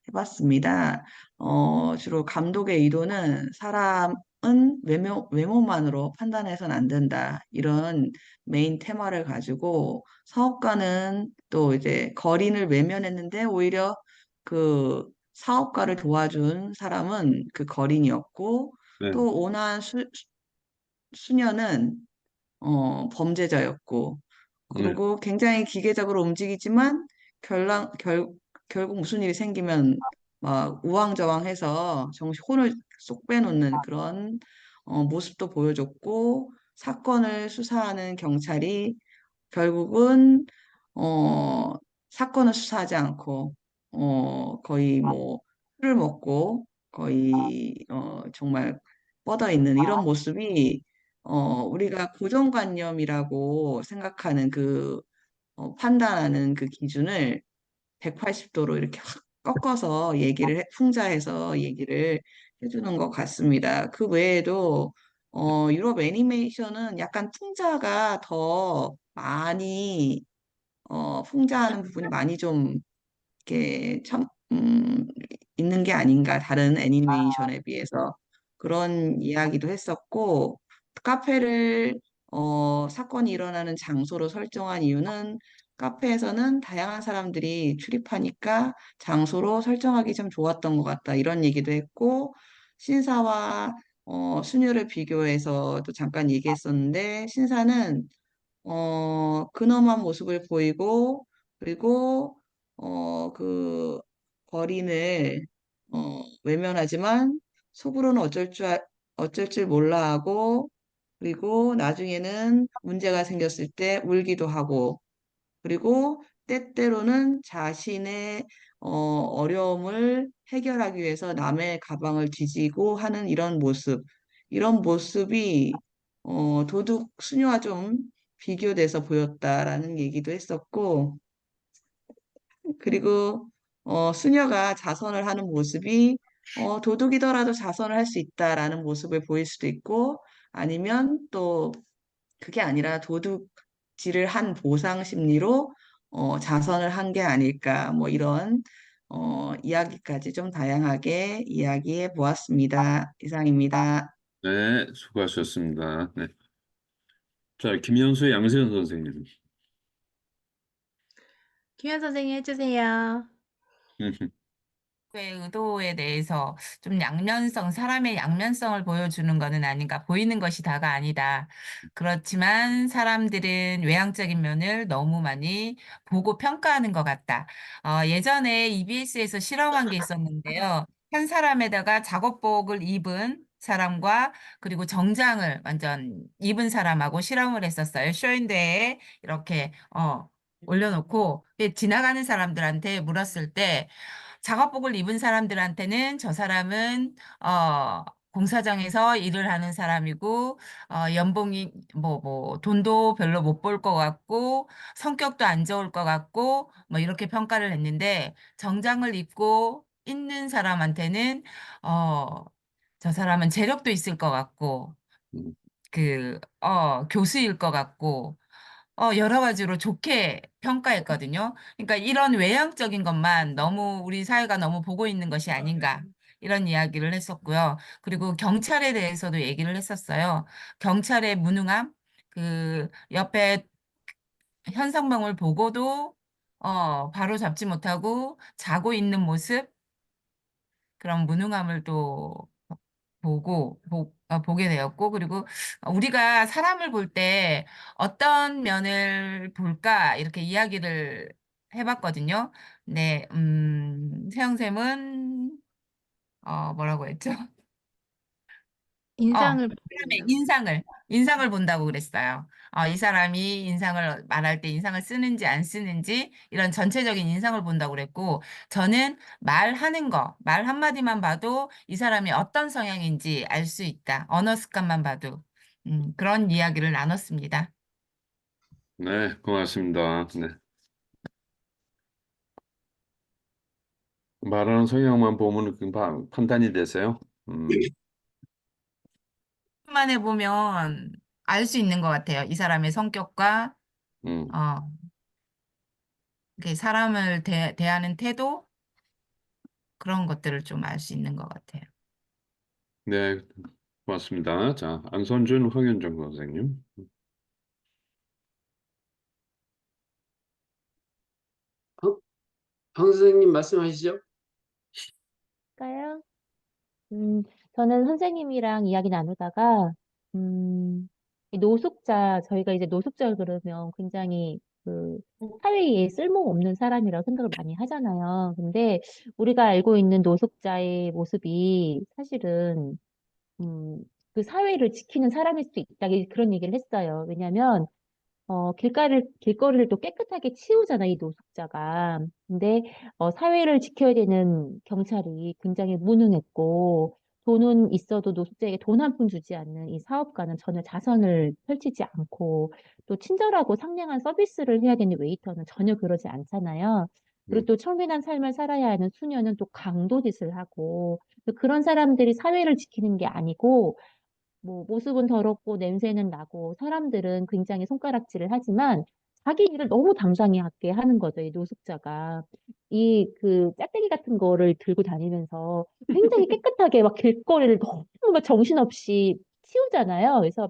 해봤습니다. 주로 감독의 의도는 사람은 외모만으로 판단해서는 안 된다. 이런 메인 테마를 가지고 사업가는 또 이제 거린을 외면했는데 오히려 그 사업가를 도와준 사람은 그 거린이었고 네. 또 오나한 수녀는 범죄자였고, 네. 그리고 굉장히 기계적으로 움직이지만 결국 무슨 일이 생기면 막 우왕좌왕해서 정신 혼을 쏙 빼놓는 그런 모습도 보여줬고, 사건을 수사하는 경찰이 결국은 어, 사건을 수사하지 않고 거의 뭐 술을 먹고 거의 정말 뻗어 있는 이런 모습이 우리가 고정관념이라고 생각하는 판단하는 그 기준을 180도로 이렇게 확 꺾어서 풍자해서 얘기를 해주는 것 같습니다. 그 외에도 유럽 애니메이션은 약간 풍자가 더 많이 풍자하는 부분이 많이 좀 이렇게 있는 게 아닌가, 다른 애니메이션에 비해서. 그런 이야기도 했었고, 카페를, 사건이 일어나는 장소로 설정한 이유는 카페에서는 다양한 사람들이 출입하니까 장소로 설정하기 좀 좋았던 것 같다. 이런 얘기도 했고, 신사와 수녀를 비교해서도 잠깐 얘기했었는데, 신사는 근엄한 모습을 보이고, 그리고, 그, 거린을, 외면하지만, 속으로는 어쩔 줄 몰라 하고, 그리고 나중에는 문제가 생겼을 때 울기도 하고, 그리고 때때로는 자신의, 어려움을 해결하기 위해서 남의 가방을 뒤지고 하는 이런 모습이, 도둑 수녀와 좀 비교돼서 보였다라는 얘기도 했었고, 그리고 수녀가 자선을 하는 모습이 도둑이더라도 자선을 할 수 있다라는 모습을 보일 수도 있고, 아니면 또 그게 아니라 도둑질을 한 보상 심리로 자선을 한 게 아닐까, 뭐 이런 이야기까지 좀 다양하게 이야기해 보았습니다. 이상입니다. 네, 수고하셨습니다. 네. 자, 김현수 양세형 선생님. 김현 선생님 해주세요. 의 의도에 대해서 좀 사람의 양면성을 보여주는 것은 아닌가, 보이는 것이 다가 아니다. 그렇지만 사람들은 외향적인 면을 너무 많이 보고 평가하는 것 같다. 예전에 EBS에서 실험한 게 있었는데요. 한 사람에다가 작업복을 입은 사람과 그리고 정장을 완전 입은 사람하고 실험을 했었어요. 쇼윈도에 이렇게 올려놓고 지나가는 사람들한테 물었을 때 작업복을 입은 사람들한테는 저 사람은 공사장에서 일을 하는 사람이고 연봉이 돈도 별로 못 벌 것 같고 성격도 안 좋을 것 같고 뭐 이렇게 평가를 했는데 정장을 입고 있는 사람한테는 어, 저 사람은 재력도 있을 것 같고 교수일 것 같고 여러 가지로 좋게 평가했거든요. 그러니까 이런 외향적인 것만 너무 우리 사회가 너무 보고 있는 것이 아닌가. 이런 이야기를 했었고요. 그리고 경찰에 대해서도 얘기를 했었어요. 경찰의 무능함, 그 옆에 현상범을 보고도 바로 잡지 못하고 자고 있는 모습, 그런 무능함을 또 보게 되었고, 그리고 우리가 사람을 볼 때 어떤 면을 볼까, 이렇게 이야기를 해봤거든요. 네, 세영쌤은, 뭐라고 했죠? 인상을 사람의 본다. 인상을 본다고 그랬어요. 이 사람이 인상을 말할 때 인상을 쓰는지 안 쓰는지 이런 전체적인 인상을 본다고 그랬고 저는 말하는 거, 말 한마디만 봐도 이 사람이 어떤 성향인지 알 수 있다. 언어 습관만 봐도. 그런 이야기를 나눴습니다. 네, 고맙습니다. 네. 말하는 성향만 보면 금방 판단이 되세요. 만 해보면 알 수 있는 것 같아요. 이 사람의 성격과 음, 어, 이렇게 사람을 대하는 태도 그런 것들을 좀 알 수 있는 것 같아요. 네, 고맙습니다. 자, 안선준, 황현정 선생님. 황 선생님 말씀하시죠. 까요? 저는 선생님이랑 이야기 나누다가, 이 노숙자, 저희가 이제 노숙자 그러면 굉장히 그 사회에 쓸모없는 사람이라고 생각을 많이 하잖아요. 근데 우리가 알고 있는 노숙자의 모습이 사실은, 음, 그 사회를 지키는 사람일 수 있다. 그런 얘기를 했어요. 왜냐면, 길거리를 또 깨끗하게 치우잖아, 이 노숙자가. 근데, 사회를 지켜야 되는 경찰이 굉장히 무능했고, 돈은 있어도 노숙자에게 돈 한 푼 주지 않는 이 사업가는 전혀 자선을 펼치지 않고, 또 친절하고 상냥한 서비스를 해야 되는 웨이터는 전혀 그러지 않잖아요. 그리고 음, 또 청빈한 삶을 살아야 하는 수녀는 또 강도짓을 하고, 그런 사람들이 사회를 지키는 게 아니고, 뭐 모습은 더럽고 냄새는 나고 사람들은 굉장히 손가락질을 하지만 자기 일을 너무 당당히 하게 하는 거죠. 이 노숙자가 이 그 짝대기 같은 거를 들고 다니면서 굉장히 깨끗하게 막 길거리를 너무 막 정신없이 치우잖아요. 그래서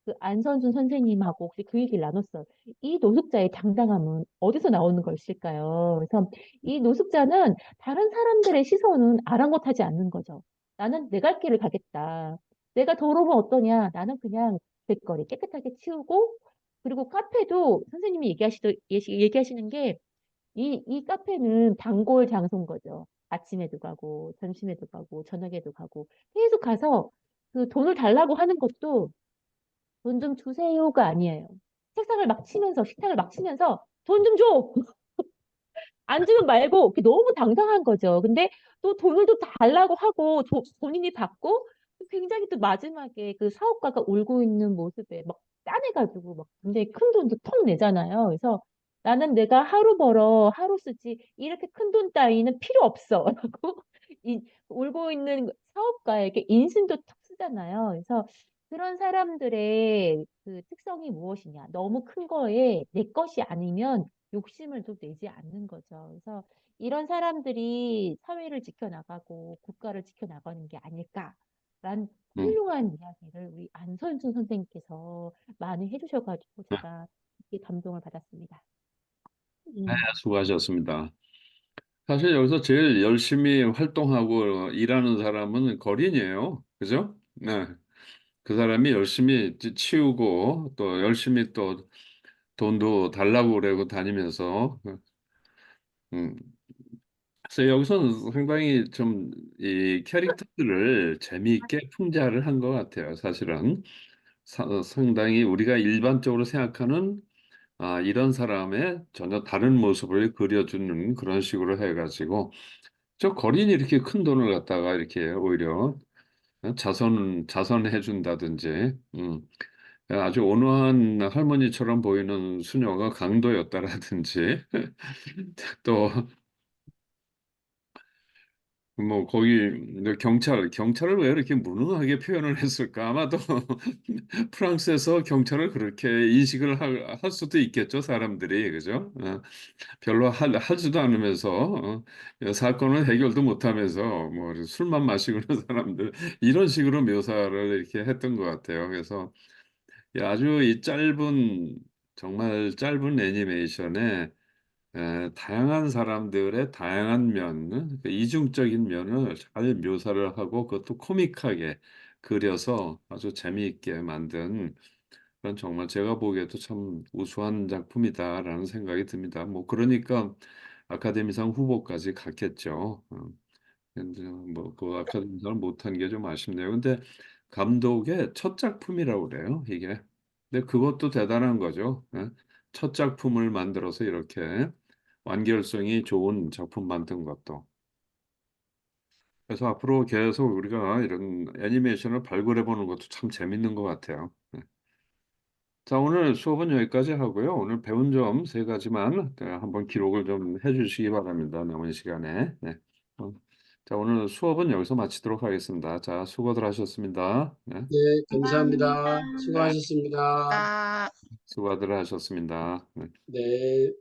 그 안선준 선생님하고 혹시 그 얘기를 나눴어요. 이 노숙자의 당당함은 어디서 나오는 것일까요? 그래서 이 노숙자는 다른 사람들의 시선은 아랑곳하지 않는 거죠. 나는 내 갈 길을 가겠다. 내가 더러우면 어떠냐? 나는 그냥 길거리 깨끗하게 치우고 그리고 카페도 선생님이 얘기하시는 게 이 카페는 단골 장소인 거죠. 아침에도 가고 점심에도 가고 저녁에도 가고 계속 가서 그 돈을 달라고 하는 것도 돈 좀 주세요가 아니에요. 책상을 막 치면서 식탁을 막 치면서 돈 좀 줘. 안 주면 말고 너무 당당한 거죠. 근데 또 돈을 또 달라고 하고 본인이 받고 굉장히 또 마지막에 그 사업가가 울고 있는 모습에 막 짠해가지고 막 굉장히 큰 돈도 턱 내잖아요. 그래서 나는 내가 하루 벌어 하루 쓰지 이렇게 큰 돈 따위는 필요 없어. 라고 이 울고 있는 사업가에게 인심도 턱 쓰잖아요. 그래서 그런 사람들의 그 특성이 무엇이냐? 너무 큰 거에 내 것이 아니면 욕심을 좀 내지 않는 거죠. 그래서 이런 사람들이 사회를 지켜나가고 국가를 지켜나가는 게 아닐까라는 음. 훌륭한 이야기를 우리 안선준 선생님께서 많이 해주셔가지고 네, 제가 되게 감동을 받았습니다. 네, 음. 수고하셨습니다. 사실 여기서 제일 열심히 활동하고 일하는 사람은 거린이에요. 그죠? 네. 그 사람이 열심히 치우고 또 열심히 또 돈도 달라고 그러고 다니면서 음. 그래서 여기서는 상당히 좀 이 캐릭터들을 재미있게 풍자를 한 것 같아요. 사실은 상당히 우리가 일반적으로 생각하는 이런 사람의 전혀 다른 모습을 그려주는 그런 식으로 해가지고 저 거린이 이렇게 큰 돈을 갖다가 이렇게 오히려 자선해 준다든지 아주 온화한 할머니처럼 보이는 수녀가 강도였다라든지 또 뭐 거기 경찰을 왜 이렇게 무능하게 표현을 했을까? 아마도 프랑스에서 경찰을 그렇게 인식을 할 수도 있겠죠, 사람들이 그죠? 별로 하지도 않으면서 사건을 해결도 못하면서 뭐 술만 마시고 그런 사람들 이런 식으로 묘사를 이렇게 했던 것 같아요. 그래서 아주 이 정말 짧은 애니메이션에 다양한 사람들의 다양한 그 이중적인 면을 잘 묘사를 하고 그것도 코믹하게 그려서 아주 재미있게 만든 그런 정말 제가 보기에도 참 우수한 작품이다라는 생각이 듭니다. 뭐 그러니까 아카데미상 후보까지 갔겠죠. 근데 뭐 그 아카데미상을 못한 게 좀 아쉽네요. 근데 감독의 첫 작품이라고 그래요, 이게. 근데 그것도 대단한 거죠. 예? 첫 작품을 만들어서 이렇게 완결성이 좋은 작품 만든 것도. 그래서 앞으로 계속 우리가 이런 애니메이션을 발굴해 보는 것도 참 재밌는 것 같아요. 예. 자, 오늘 수업은 여기까지 하고요. 오늘 배운 점 세 가지만 한번 기록을 좀 해주시기 바랍니다. 남은 시간에. 네. 어, 자, 오늘 수업은 여기서 마치도록 하겠습니다. 자, 수고들 하셨습니다. 네. 네, 감사합니다. 수고하셨습니다. 아. 수고들 하셨습니다. 네. 네.